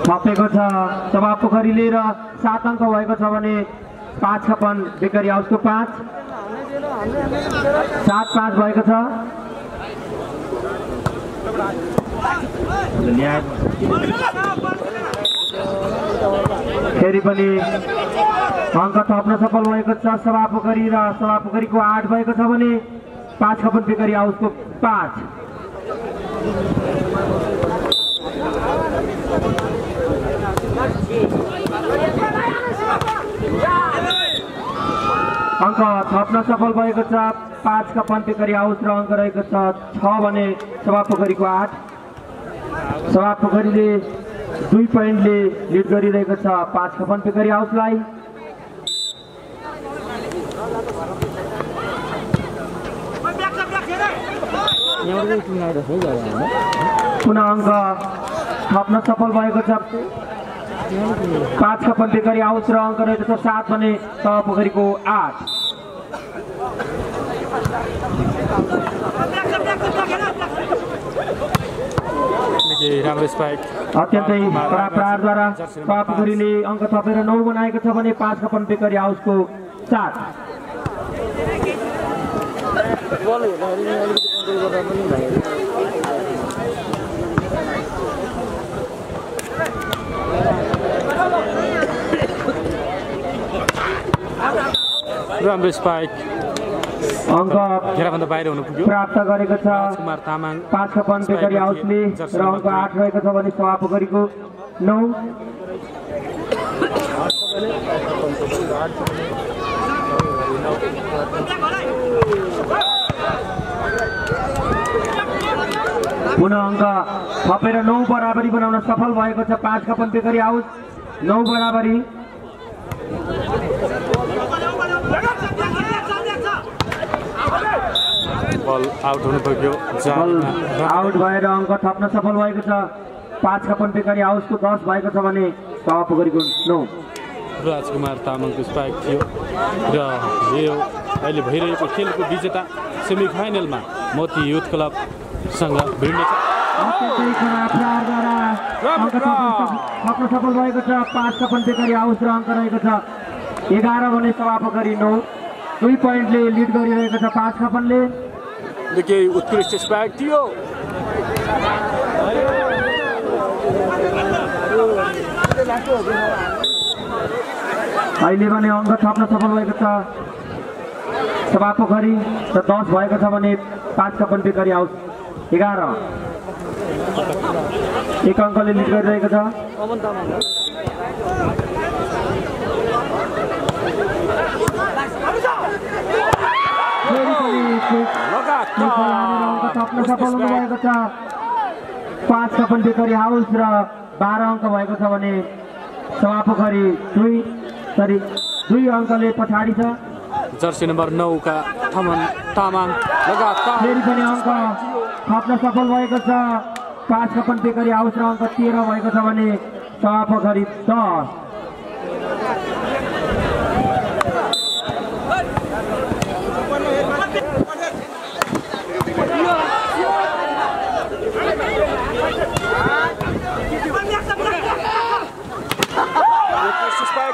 थपेको छ सभा पोखरीले र 7 अङ्क भएको छ भने 5 कपन बेकरी हाउसको 5। 7-5 भएको छ। फेरि पनि अङ्क थप्न सफल भएको छ सभा पोखरी र सभा पोखरीको 8 भएको छ भने 5 कपन बेकरी हाउसको 5। अङ्क थप्न सफल भएको छ 5 कपन बेकरी हाउस र अङ्क रहेको छ 6 भने सभा पोखरीको 8। सभा पोखरीले 2 पोइन्टले लिड गरिरहेको छ 5 कपन बेकरी हाउसलाई। पुनः अङ्क थप्न सफल भएको छ 5 कपन बेकरी हाउस र अङ्क रहेको छ 7 भने सभा पोखरीको 8। राम्रो स्पाइक अत्यन्तै कडा प्रहारद्वारा सभा पोखरीले अङ्क थपेर 9 बनाएको छ भने 5 कपन बेकरी हाउसको 7। राम्रो स्पाइक अङ्क घेराभन्दा बाहिर हुनु पुग्यो। प्राप्त गरेको छ कुमार तामाङ 5 कपन बेकरी हाउसले र अङ्क 8 रहेको छ भने सभा पोखरीको 9। पुनः अङ्क थपेर 9 बराबरी बनाउन सफल भएको छ 5 कपन बेकरी हाउस। 9 बराबरी। बल आउट हुनु पुग्यो। आउट भएर अङ्क थप्न सफल भएको छ 5 कपन बेकरी हाउसको 10 भएको छ भने सभा पोखरीको 9। राजकुमार तामाङको स्पाइक थियो र यो अहिले भइरहेको खेलको विजेता सेमी फाइनलमा मोती युथ क्लबसँग भिड्नेछ। थप्न सफल भएको छ 5 कपन बेकरी हाउस र अङ्क रहेको छ 11 भने सभा पोखरी 9। 2 पोइन्टले लिड गरिरहेको छ 5 कपनले। देखिए उत्कृष्ट स्पाइक थियो। अहिले भने अङ्क थप्न सफल भएको छ सभा पोखरी र 10 भएको छ भने 5 कपन बेकरी हाउस 11। 1 अङ्कले लिड गरिरहेको छ। फेरि पनि अङ्क थप्न सफल हुनुभएको छ। 5 छपन बेकरी हाउस र 12 अङ्क भएको छ भने सभापोखरी 2 अङ्कले पछाडि छ। जर्सी नम्बर 9 का थमन तामाङ लगातार फेरि पनि अङ्क थप्न सफल भएको छ। 5 छपन बेकरी हाउस र अङ्क 13 भएको छ भने सभापोखरी 10।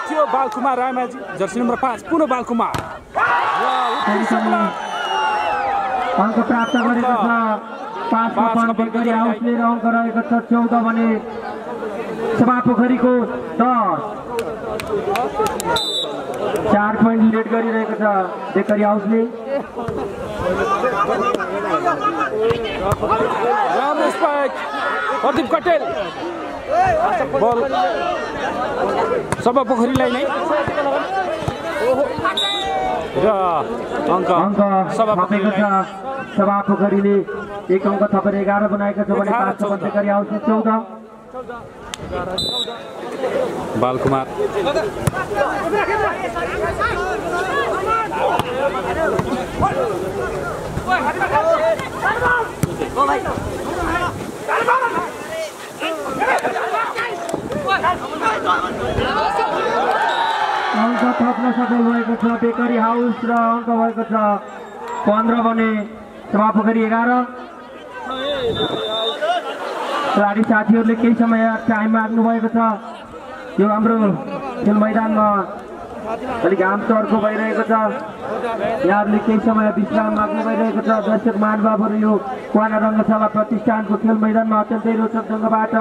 थियो बालकुमार रायमाझी जर्सी नम्बर 5 पुनः बालकुमार अङ्क प्राप्त गरेको छ। 5 छपन बेकरी हाउसले र अङ्क रहेको छ 14 भने सभापोखरीको 10। 4 पोइन्ट लिड गरिरहेको छ बेकरी हाउसले। प्रदीप कटेल बल सभापोखरीलाई नै र अङ्क थपेको छ। सभापोखरीले 1 अङ्क थपेर 11 बनाएको छ भने 5 छपन बेकरी हाउसले 14। बालकुमार अङ्क थप्न सफल भएको छ बेकरी हाउस र अङ्क भएको छ 15 भने सभापोखरी 11। खेलाडी साथीहरूले केही समय टाइम माग्नु भएको छ। यो हाम्रो खेल मैदानमा अलिक घाम चर्को भइरहेको छ। यहाँहरूले केही समय विश्राम माग्नु भइरहेको छ। दर्शक महानुभावहरू यो क्वाना रङ्गशाला प्रतिष्ठानको खेल मैदानमा अत्यन्तै रोचक ढङ्गबाट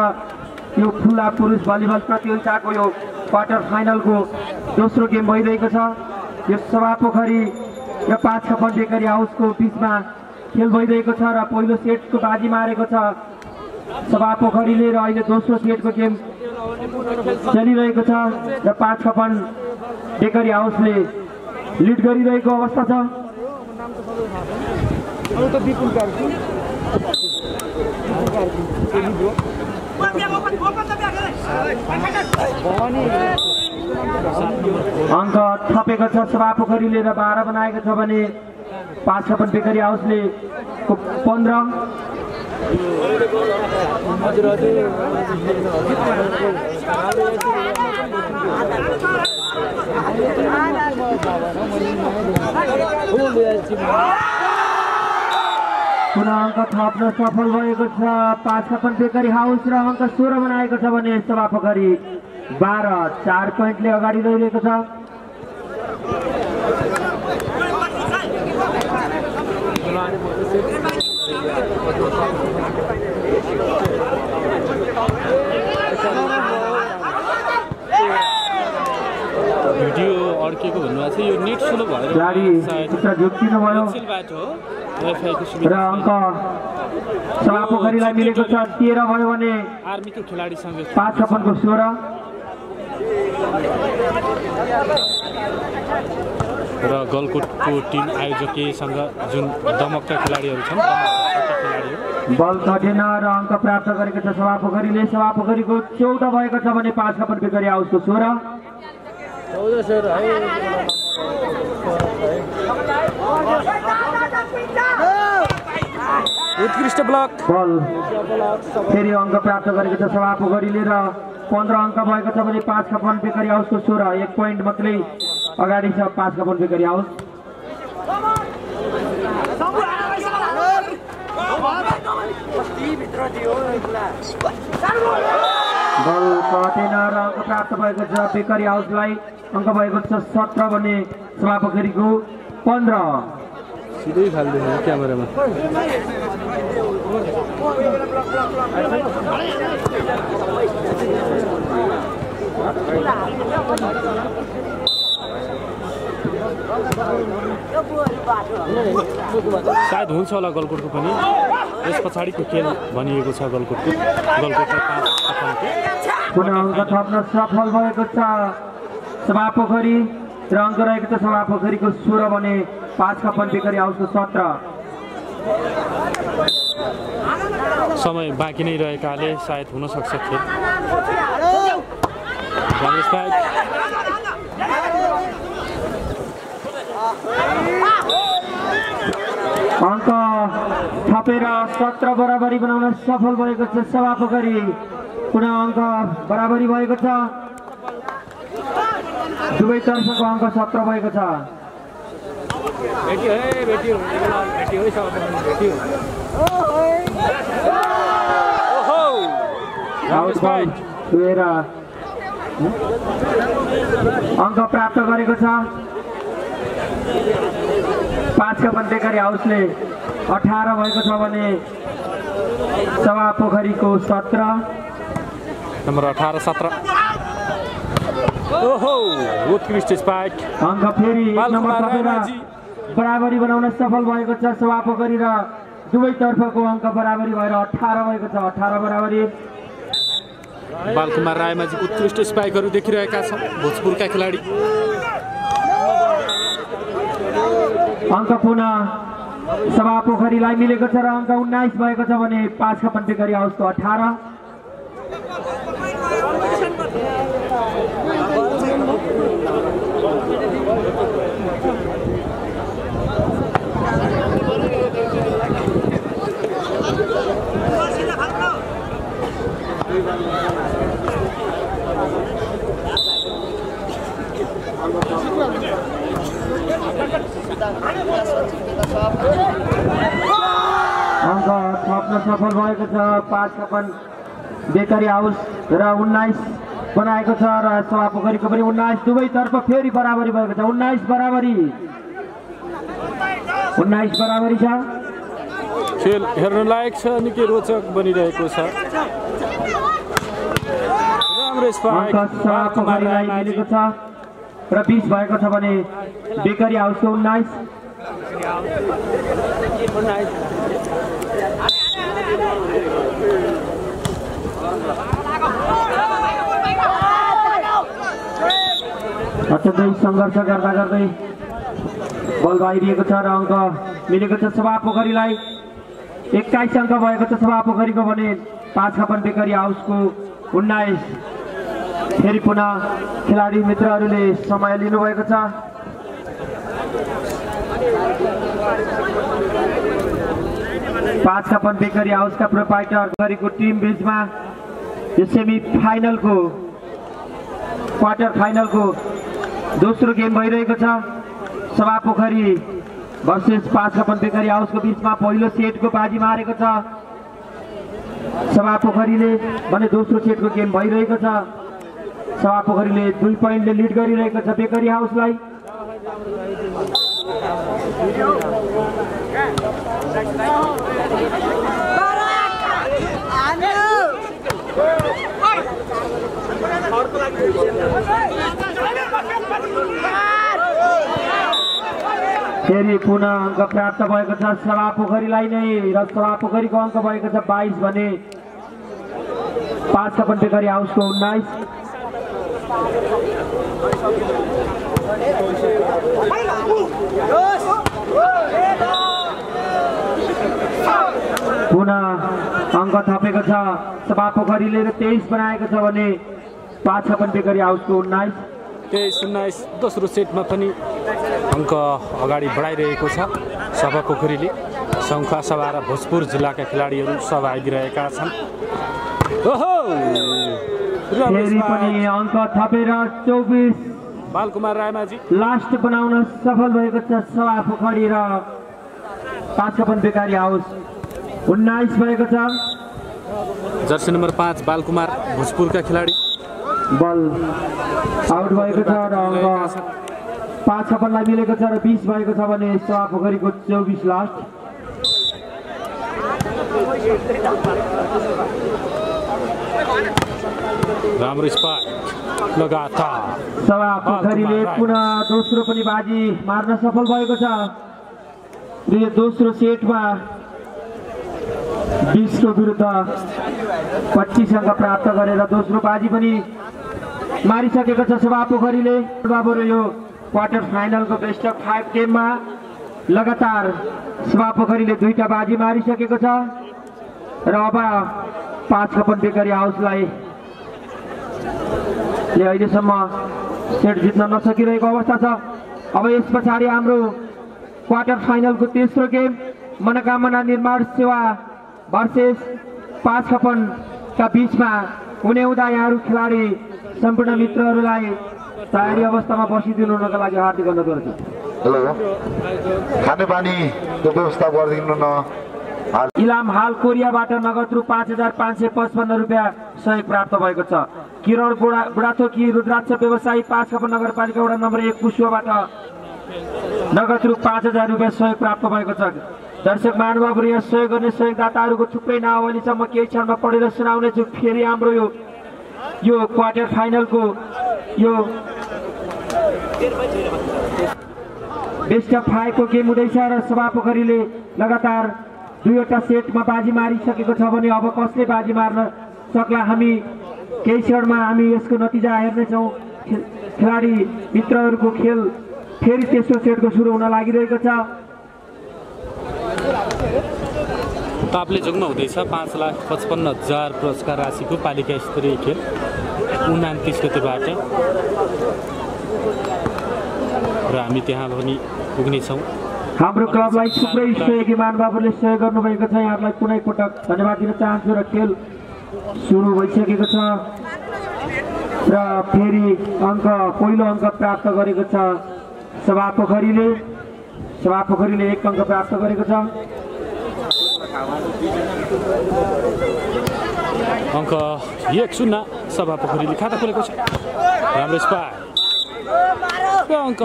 यो खुला पुरुष भलिबल प्रतियोगिताको यो क्वार्टर फाइनलको दोस्रो गेम भइरहेको छ। यो सभापोखरी र 5 छपन बेकरी हाउसको बिचमा खेल भइरहेको छ र पहिलो सेटको बाजी मारेको छ सभापोखरीले र अहिले दोस्रो सेटको गेम चलिरहेको छ र 5 छपन बेकरी हाउसले लिड गरिरहेको अवस्था छ। अङ्क थपेको छ सभापोखरीले र 12 बनाएको छ भने 5 छपन बेकरी हाउसले 15। पुनः अङ्क थप्न सफल भएको छ 5 छपन बेकरी हाउस र अङ्क 16 बनाएको छ भने सभापोखरी 12। 4 पोइन्टले अगाडि रहिरहेको छ। भिडियो अड्केको भन्नुभएको छ। यो नेट स्लो भएर खेलाडी चित्र जोड्नु भयो र अङ्क सभापोखरीलाई मिलेको छ 13 भयो भने आर्मीको खेलाडीसँग 5 छपनको 16। र गलकोटको टिम आयोजकीयसँग जुन दमकका खेलाडीहरू छन् बल कटेन र अङ्क प्राप्त गरेको छ सभापोखरीले। सभापोखरीको 14 भएको छ भने 5 छपन बेकरी हाउसको 16। उत्कृष्ट ब्लक बल फेरि अङ्क प्राप्त गरेको छ सभापोखरीले र 15 अङ्क भएको छ भने 5 छपन बेकरी हाउसको 16। 1 पोइन्ट मात्रै अगाडि छ 5 छपन बेकरी हाउस। बल कटेन र अङ्क प्राप्त भएको छ बेकरी हाउसलाई। अङ्क भएको छ 17 भने सभापोखरीको 15। सिधै खाल्दैन क्यामेरामा। सायद हुन्छ होला गलकोटको पनि। यस पछाडिको खेल भनिएको छ गलकोटको। पुनः अङ्क थप्न सफल भएको छ सभापोखरी र अङ्क रहेको छ सभापोखरीको 16 भने 5 छपन बेकरी हाउसको 17। समय बाँकी नै रहेकाले सायद हुन सक्छ खेल। अङ्क थपेर 17 बराबरी बनाउन सफल भएको छ सभा पोखरी। पुनः अङ्क बराबरी भएको छ, दुवैतर्फको अङ्क 17 भएको छ। अङ्क प्राप्त गरेको छ 5 कपन बेकरी हाउसले 18 भएको छ भने सभा पोखरीको 17 नम्बर 18-17। ओहो उत्कृष्ट स्पाइक। अङ्क फेरि 1 नम्बर थपेर बराबरी बनाउन सफल भएको छ सभा पोखरी र दुवैतर्फको अङ्क बराबरी भएर 18 भएको छ। 18 बराबरी। बालकुमार रायमाझीको उत्कृष्ट स्पाइकहरू देखिरहेका छन् भोजपुरका खेलाडी। अङ्क पुनः सभा पोखरीलाई मिलेको छ र अङ्क 19 भएको छ भने 5 कपन बेकरी हाउसको 18। अङ्क थप्न सफल भएको छ 5 कपन बेकरी हाउस र 19 बनाएको छ र सभा पोखरीको पनि 19। दुवैतर्फ फेरि बराबरी भएको छ 19 बराबरी। 19 बराबरी छ। खेल हेर्न लायक छ, निकै रोचक बनिरहेको छ। राम्रो स्पाइक सभा पोखरीलाई मिलेको छ र 20 भएको छ भने बेकरी हाउसको 19। अत्यन्तै सङ्घर्ष गर्दा गर्दै बल बाहिरिएको छ र अङ्क मिलेको छ सभा पोखरीलाई। 21 अङ्क भएको छ सभा पोखरीको भने 5 कपन बेकरी हाउसको 19। फेरि पुनः खेलाडी मित्रहरूले समय लिनुभएको छ। पाँच कपन बेकरी हाउसका प्रोपाइटर गरेको टिम बीचमा यो सेमी फाइनलको क्वार्टर फाइनलको दोस्रो गेम भइरहेको छ। सभा पोखरी भर्सेस 5 कपन बेकरी हाउसको बीचमा पहिलो सेटको बाजी मारेको छ सभा पोखरीले भने दोस्रो सेटको गेम भइरहेको छ। सभा पोखरीले 2 पोइन्टले लिड गरिरहेको छ बेकरी हाउसलाई। फेरि पुनः अङ्क प्राप्त भएको छ सभा पोखरीलाई नै र सभा पोखरीको अङ्क भएको छ 22 भने 5 कपन बेकरी हाउसको 19। पुनः अङ्क थपेको छ सभा पोखरीले 23 बनाएको छ भने 5 कपन बेकरी हाउसको 19। 23-19 दोस्रो सेटमा पनि अङ्क अगाडि बढाइरहेको छ सभा पोखरीले। शङ्खा सभा र भोजपुर जिल्लाका खेलाडीहरू सहभागी रहेका छन्। फेरि पनि अङ्क थपेर 24 बालकुमार रायमाझी लास्ट बनाउन सफल भएको छ सभा पोखरी र 5 कपन बेकरी हाउस 19 भएको छ। जर्सी नम्बर 5 बालकुमार भोजपुरका खेलाडी बल आउट भएको छ र अङ्क 5 कपनलाई मिलेको छ र 20 भएको छ भने सभा पोखरीको 24 लास्ट। राम्रो स्पाइक लगातार सभा पोखरीले पुनः दोस्रो पनि बाजी मार्न सफल भएको छ। यो दोस्रो सेटमा 20 को विरुद्ध 25 अङ्क प्राप्त गरेर दोस्रो बाजी पनि मारिसकेको छ सभा पोखरीले। यो क्वार्टर फाइनलको बेस्ट अफ 5 गेममा लगातार सभापोखरीले 2टा बाजी मारिसकेको छ र अब 5 खपन बेकरी हाउसलाई अहिलेसम्म सेट जित्न नसकिरहेको अवस्था छ। अब यस पछाडि हाम्रो क्वार्टर फाइनलको तेस्रो गेम मनोकामना निर्माण सेवा भर्सेस 5 खपनका बीचमा हुने हुँदा यहाँहरू खेलाडी सम्पूर्ण मित्रहरूलाई तयारी अवस्थामा बसिदिनु हुनका लागि हार्दिक अनुरोध गर्छु। हेलो, खानेपानीको व्यवस्था गरिदिनु न। इलाम हाल कोरियाबाट नगद रु 5,555 रुपियाँ सहयोग प्राप्त भएको छ। किरण बुढाथोकी रुद्राक्ष व्यवसायी 5 खपन नगरपालिका वडा नम्बर 1 कुसुवाबाट नगद रु 5,000 रुपियाँ सहयोग प्राप्त भएको छ। दर्शक महानुभावहरू यहाँ सहयोग गर्ने सहयोगदाताहरूको थुप्रै नाउँले छ। म केही क्षणमा पढेर सुनाउनेछु। फेरि हाम्रो यो क्वार्टर फाइनलको यो बेस्ट अफ 5 को गेम हुँदैछ र सभापोखरीले लगातार 2वटा सेटमा बाजी मारिसकेको छ भने अब कसले बाजी मार्न सक्ला हामी केही क्षणमा हामी यसको नतिजा हेर्नेछौँ। खेलाडी मित्रहरूको खेल फेरि तेस्रो सेटको सुरु हुन लागिरहेको छ। तापले जोग्न हुँदैछ 5,55,000 पुरस्कार राशिको पालिका स्तरीय खेल 29 गतेबाट र हामी त्यहाँ पनि पुग्नेछौँ। हाम्रो क्लबलाई थुप्रै सहयोगी महानुभावहरूले सहयोग गर्नुभएको छ। यहाँहरूलाई कुनै पटक धन्यवाद दिन चाहन्छु र खेल सुरु भइसकेको छ र फेरि पहिलो अङ्क प्राप्त गरेको छ सभापोखरीले 1 अङ्क प्राप्त गरेको छ। अङ्क 1-0 सभापोखरीले खाता खोलेको छ। राम्रो स्पार अङ्क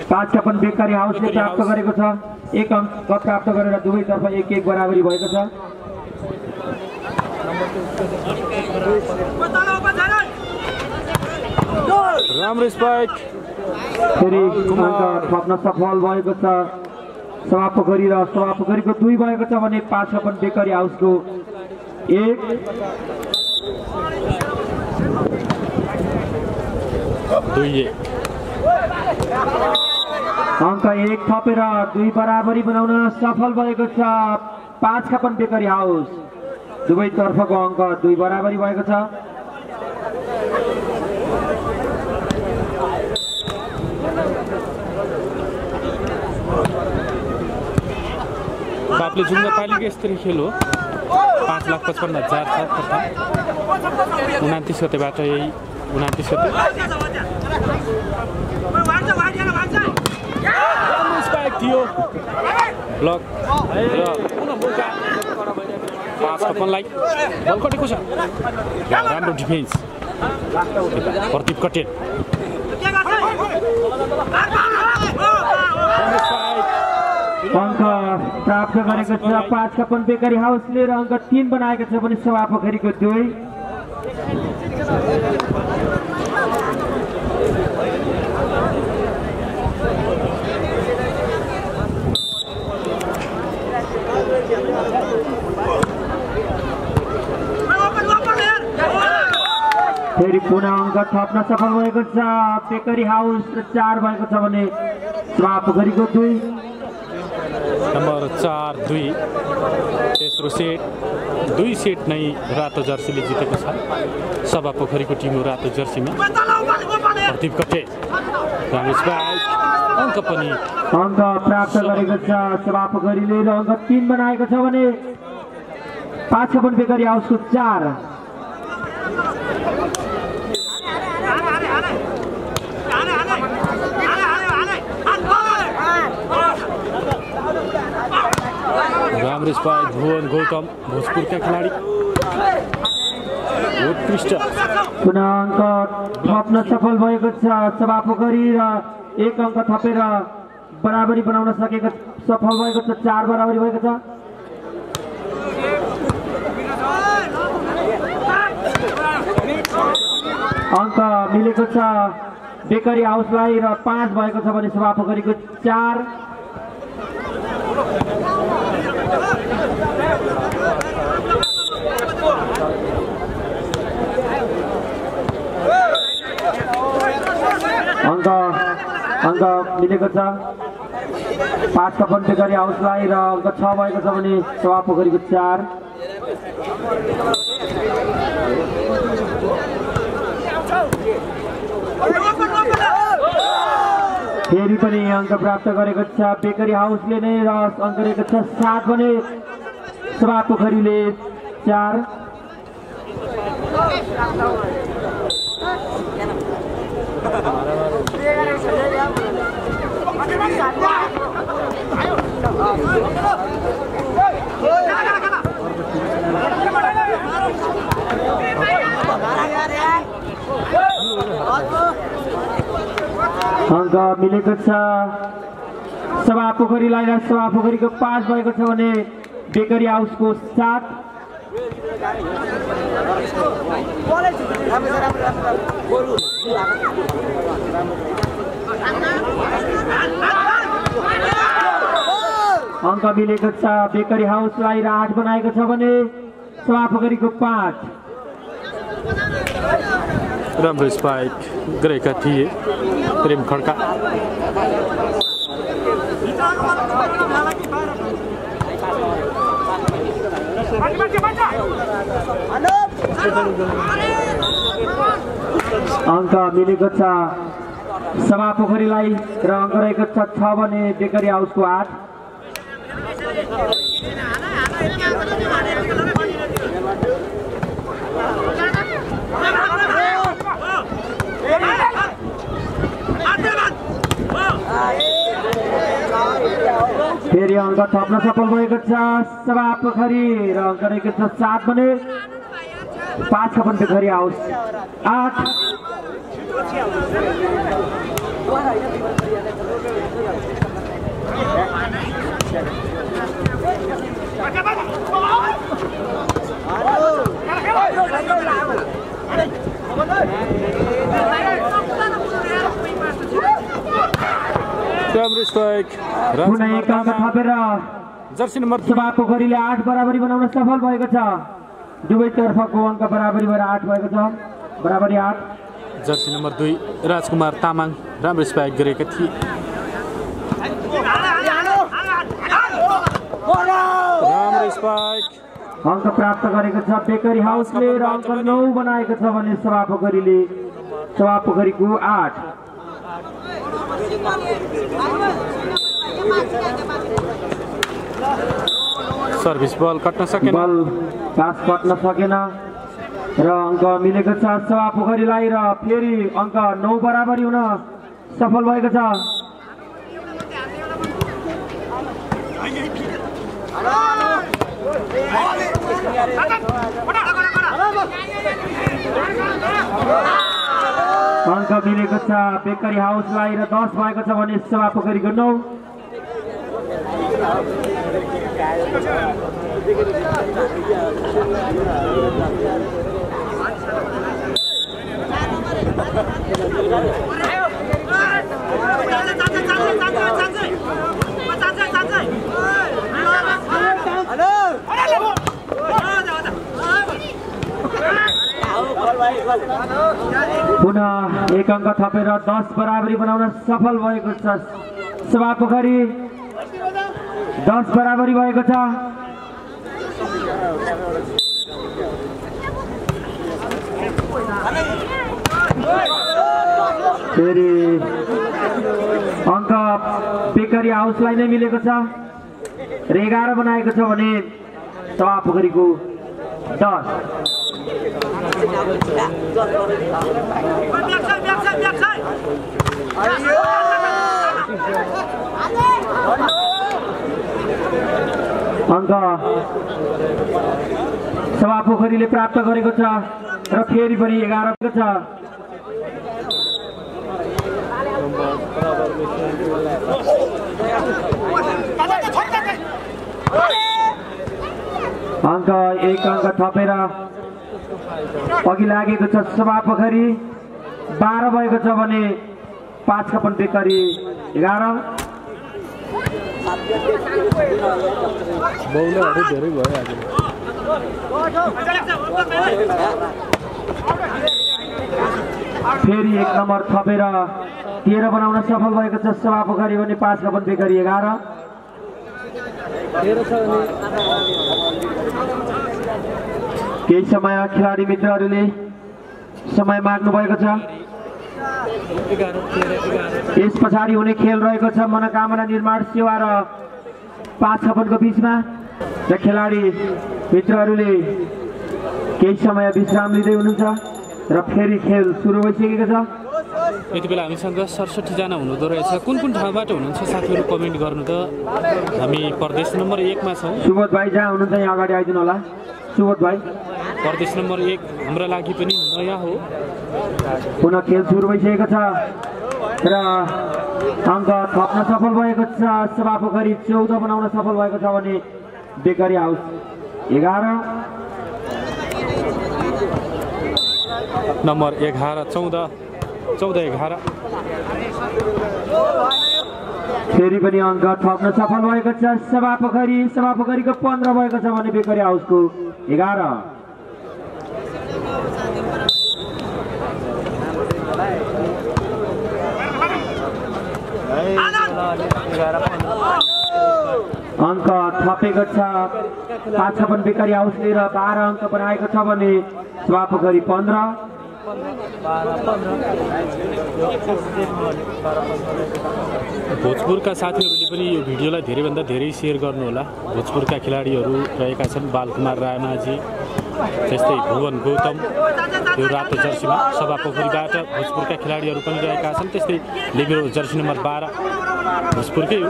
5 खपन बेकरी हाउसले प्राप्त गरेको छ। 1 अङ्क प्राप्त गरेर दुवैतर्फ 1-1 बराबरी भएको छ। राम्रो स्पाइक फेरि अङ्क थप्न सफल भएको छ सभापोखरी र सभापोखरीको 2 भएको छ भने 5 खपन बेकरी हाउसको 1। अङ्क 1 थपेर 2 बराबरी बनाउन सफल भएको छ 5 खपन बेकरी हाउस। दुवैतर्फको अङ्क 2 बराबरी भएको छ। बापले जुम्ला पालिका स्तरीय खेल हो। 5,55,000 छ प्रथम 29 गतेबाट यही 29 गते स्पाइक थियो ब्लक र पुनः मौका 5 खपनलाई बल कटेको छ। राम्रो डिफेन्स प्रदीप कटेल अङ्क प्राप्त गरेको छ 5 खपन बेकरी हाउसले र अङ्क 3 बनाएको छ भने सभापोखरीको 2। फेरि पुनः अङ्क थप्न सफल भएको छ बेकरी हाउस र 4 भएको छ भने सभापोखरीको 2। नम्बर 4-2 तेस्रो सेट 2 सेट नै रातो जर्सीले जितेको छ। सभापोखरीको टिम हो रातो जर्सीमा। प्रदीप कटेल अङ्क पनि अङ्क प्राप्त गरेको छ सभापोखरीले र अङ्क 3 बनाएको छ भने 5 खपन बेकरी हाउसको 4। राम्रो स्पाइक भुवन गौतम भोजपुरका खेलाडी उत्कृष्ट पुनः अङ्क थप्न सफल भएको छ सभापोखरी र 1 अङ्क थपेर बराबरी बनाउन सकेको सफल भएको छ। 4 बराबरी भएको छ। अङ्क मिलेको छ बेकरी हाउसलाई र 5 भएको छ भने सभापोखरीको 4। अङ्क अङ्क मिलेको छ। 5 कपन बेकरी हाउसलाई र अङ्क 6 भएको छ भने सभा पोखरीको 4। फेरि पनि अङ्क प्राप्त गरेको छ बेकरी हाउसले नै र अङ्क रहेको छ 7 भने सभा पोखरीले 4। अङ्क मिलेको छ सभा पोखरीलाई र सभा पोखरीको 5 भएको छ भने बेकरी हाउसको 7। अङ्क मिलेको छ बेकरी हाउसलाई र 8 बनाएको छ भने सभा पोखरीको 5। राम्रो स्पाइक गरेका थिए प्रेम खड्का। अङ्क मिलेको छ सभा पोखरीलाई र अङ्क रहेको छ 6 भने बेकरी हाउसको 8। फेरि अङ्क थप्न सफल भएको छ सभा पोखरी र अङ्क रहेको छ 7 भने 5 कपन बेकरी हाउस 8। पुनः एक अङ्क थपेर जर्सी नम्बर सभा पोखरीले 8 बराबरी बनाउन सफल भएको छ। दुवैतर्फको अङ्क बराबरी भएर 8 भएको छ, बराबरी 8। जर्सी नम्बर 2 राजकुमार तामाङ राम्रो स्पाइक गरेका थिए। राम्रो स्पाइक अङ्क प्राप्त गरेको छ बेकरी हाउसले र अङ्क 9 बनाएको छ भने सभा पोखरीको 8। सर्भिस बल कट्न सकेन, बल पास कट्न सकेन र अङ्क मिलेको छ सभा पोखरीलाई र फेरि अङ्क 9 बराबरी हुन सफल भएको छ। अङ्क मिलेको छ बेकरी हाउसलाई र 10 भएको छ भने सभा पोखरीको 9। पुनः एक अङ्क थपेर 10 बराबरी बनाउन सफल भएको छ सभा पोखरी। 10 बराबरी भएको छ। फेरि अङ्क बेकरी हाउसलाई नै मिलेको छ र 11 बनाएको छ भने सभा पोखरीको 10। अङ्क सभा पोखरीले प्राप्त गरेको छ र फेरि पनि 11 छ। अङ्क 1 अङ्क थपेर अघि लागेको छ सभा पोखरी। 12 भएको छ भने 5 कपन बेकरी 11। फेरि 1 नम्बर थपेर 13 बनाउन सफल भएको छ सभा पोखरी भने 5 खपन बेकरी 11। केही समय खेलाडी मित्रहरूले समय माग्नु भएको छ। यस पछाडि हुने खेल रहेको छ मनोकामना निर्माण सेवा र 5 खपनको बीचमा र खेलाडी मित्रहरूले केही समय विश्राम लिँदै हुनुहुन्छ र फेरि खेल सुरु भइसकेको छ। यति बेला हामीसँग 67 जना हुनुहुँदो रहेछ। कुन कुन ठाउँबाट हुनुहुन्छ साथीहरू कमेन्ट गर्नु त। हामी प्रदेश नम्बर 1 मा छौँ। सुबोध भाइ जहाँ हुनुहुन्छ यहाँ अगाडि आइदिनु होला। सुबोध भाइ प्रदेश नम्बर 1 हाम्रो लागि पनि नयाँ हो। पुनः खेल सुरु भइसकेको छ र अङ्क थप्न सफल भएको छ सभा पोखरी 14 बनाउन सफल भएको छ भने बेकरी हाउस 11। नम्बर 11 14 11 फेरि पनि अङ्क थप्न सफल भएको छ सभा पोखरीको 15 भएको छ भने बेकरी हाउसको 11। अङ्क थपेको छ 5 खपन बेकरी हाउसले र 12 अङ्क बनाएको छ भने सभा पोखरी 15। भोजपुरका साथीहरूले पनि यो भिडियोलाई धेरैभन्दा धेरै सेयर गर्नुहोला। भोजपुरका खेलाडीहरू रहेका छन् बालकुमार राणाजी, त्यस्तै भुवन गौतम यो रातो जर्सीमा सभा पोखरीबाट भोजपुरका खेलाडीहरू पनि रहेका छन्। त्यस्तै लिबेरो जर्सी नम्बर 12 भोजपुरकै हो।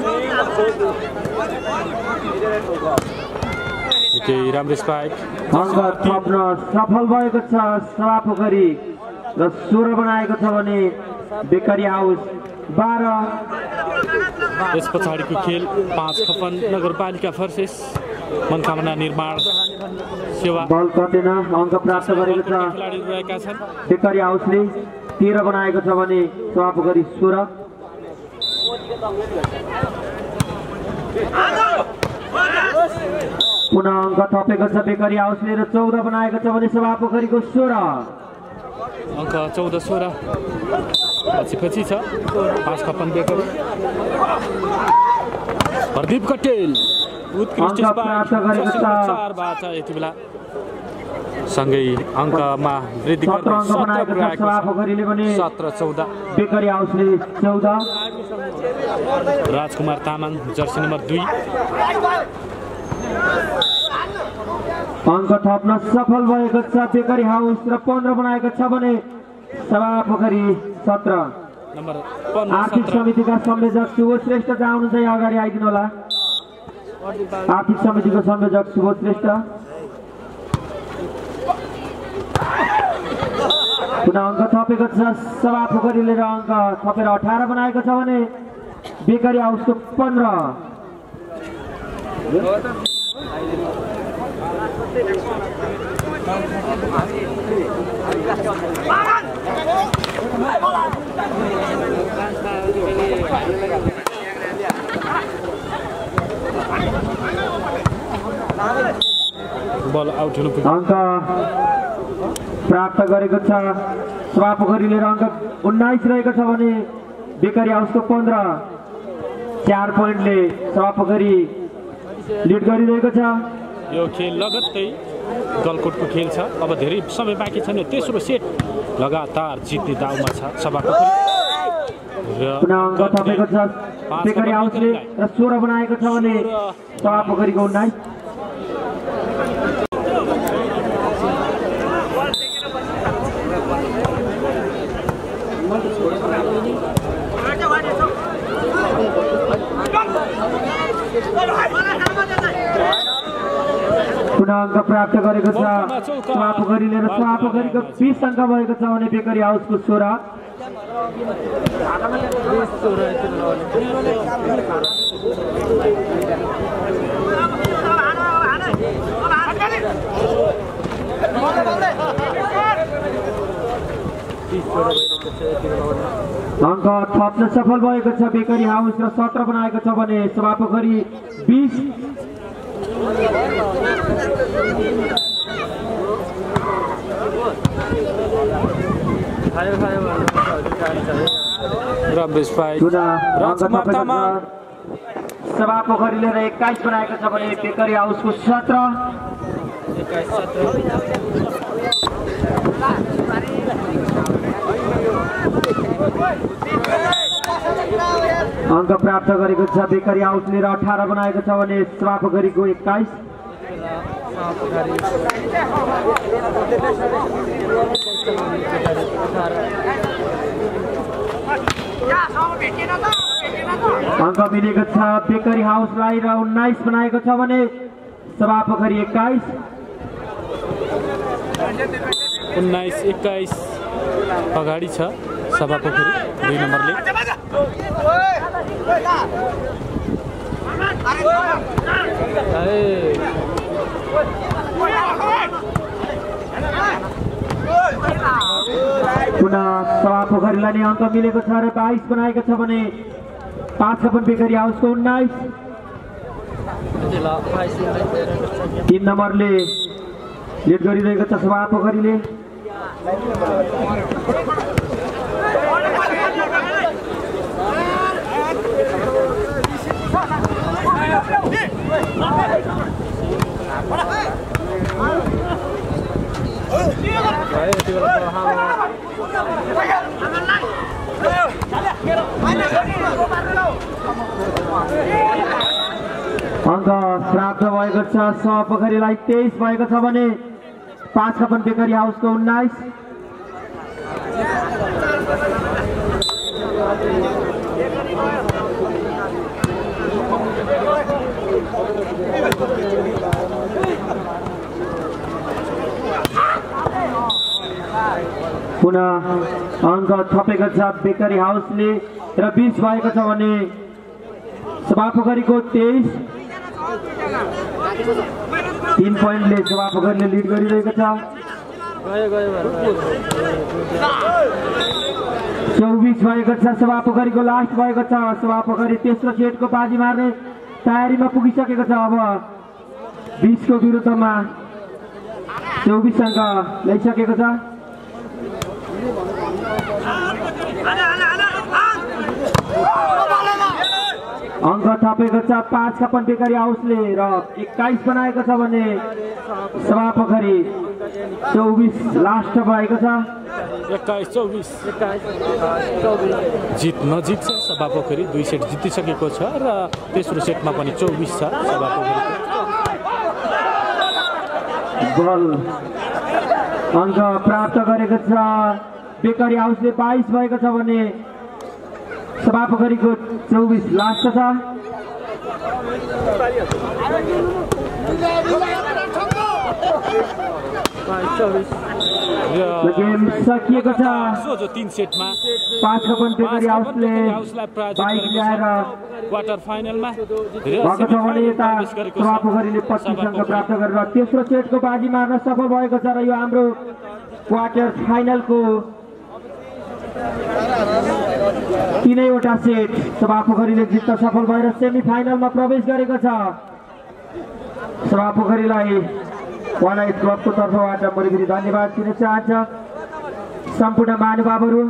राम्रो स्पाइक अङ्क थप्न सफल भएको छ सभा पोखरी र 16 बनाएको छ भने बेकरी हाउस 12। यस पछाडिको खेल 5 खपन नगरपालिका भर्सेस मनोकामना निर्माण सेवा। बल कटेन अङ्क प्राप्त गरेको छ खेलाडीहरू रहेका छन्। बेकरी हाउसले 13 बनाएको छ भने सभा पोखरी 16। पुनः अङ्क थपेको छ बेकरी हाउसले र 14 बनाएको छ भने सभा पोखरीको 16। अङ्क 14-16 पछि छ 5 खपन बेकरी। प्रदीप कटेल उत्कृष्ट प्राप्त गरेको छ 4 बाट यति बेला सँगै अङ्कमा वृद्धि 17 अङ्क बनाएको छ सभा पोखरीले भने 17-14 बेकरी हाउसले 14। राजकुमार तामाङ जर्सी नम्बर 2 अङ्क थप्न सफल भएको छ बेकरी हाउस र 15 बनाएको छ भने सभा पोखरी 17। नम्बर आर्थिक समितिका संयोजक सुबोध श्रेष्ठ जहाँ हुनुहुन्छ यहाँ अगाडि आइदिनु होला। आर्थिक समितिको संयोजक सुबोध श्रेष्ठ। पुनः अङ्क थपेको छ सभा पोखरीले र अङ्क थपेर 18 बनाएको छ भने बेकरी हाउसको 15। बल आउट हुनु अङ्क प्राप्त गरेको छ सभा पोखरीले र अङ्क 19 रहेको छ भने बेकरी हाउसको 15। 4 पोइन्टले सभा पोखरी लिड गरिरहेको छ। यो खेल लगत्तै गलकोटको खेल छ। अब धेरै समय बाँकी छैन। तेस्रो सेट लगातार जित्ने दाउमा छ सभा पोखरी र पुनः अङ्क थपेको छ बेकरी हाउसले र 16 बनाएको छ भने सभा पोखरीको 19। पुनः अङ्क प्राप्त गरेको छ सभा पोखरीले र सभा पोखरीको 20 अङ्क भएको छ भने बेकरी हाउसको 16। अङ्क थप्न सफल भएको छ बेकरी हाउस र 17 बनाएको छ भने सभा पोखरी 20। र बेस फाइट राजमातामा सभा पोखरीले 21 बनाएको छ भने बेकरी हाउसको 17 अङ्क प्राप्त गरेको छ बेकरी हाउसले र 18 बनाएको छ भने सभा पोखरीको 21 अङ्क मिलेको छ बेकरी हाउसलाई र 19 बनाएको छ भने सभा पोखरी 21 19-21 अगाडि छ सभा पोखरी 2 नम्बरले। पुनः सभा पोखरीलाई नै अङ्क मिलेको छ र 22 बनाएको छ भने 5 बेकरी हाउसको 19 3 नम्बरले लिड गरिरहेको छ सभा पोखरीले। अङ्क प्राप्त भएको छ सभा पोखरीलाई 23 भएको छ भने 5 बेकरी हाउसको 19 पुनः अङ्क थपेको छ बेकरी हाउसले र 20 भएको छ भने सभा पोखरीको 23 3 पोइन्टले सभा पोखरीले लिड गरिरहेको छ। 24 भएको छ सभा पोखरीको लास्ट भएको छ। सभा पोखरी तेस्रो सेटको बाजी मार्ने तयारीमा पुगिसकेको छ। अब 20 को विरुद्धमा 24 अङ्क ल्याइसकेको छ। अङ्क थपेको छ 5 बेकरी हाउसले र 21 बनाएको छ भने सभा पोखरी 24 लास्ट भएको छ। 21-24 जित नजिक छ सभा पोखरी 2 सेट जितिसकेको छ र तेस्रो सेटमा पनि 24 छ सभा पोखरी। बल अङ्क प्राप्त गरेको छ बेकरी हाउसले 22 भएको छ भने सभा पोखरीको 24 लास्ट छ। गेम सकिएको छ। 3 सेटमा 5 बेकरी हाउसले 22 ल्याएर क्वार्टर फाइनलमा भएको छ भने यता सभा पोखरीले 25 अङ्क प्राप्त गरेर तेस्रो सेटको बाजी मार्न सफल भएको छ र यो हाम्रो क्वार्टर फाइनलको 3वटा सेट सभा पोखरीले जित्न सफल भएर सेमी फाइनलमा प्रवेश गरेको छ। सभा पोखरीलाई वालाइट क्लबको तर्फबाट मरिगिरी धन्यवाद दिन चाहन्छ। सम्पूर्ण महानुभावहरू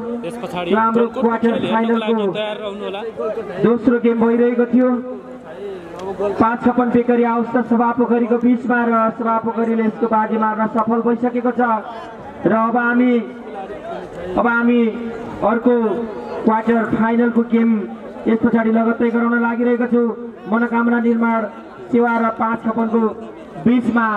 हाम्रो क्वार्टर फाइनलको दोस्रो गेम भइरहेको थियो। 5 बेकरी हाउस र सभा पोखरीको बीचमा र सभा पोखरीले यसको बाजी मार्न सफल भइसकेको छ र अब हामी अर्को क्वार्टर फाइनलको गेम यस पछाडि लगत्तै गराउन लागिरहेको छु। मनोकामना निर्माण सेवा र 5 को बीचमा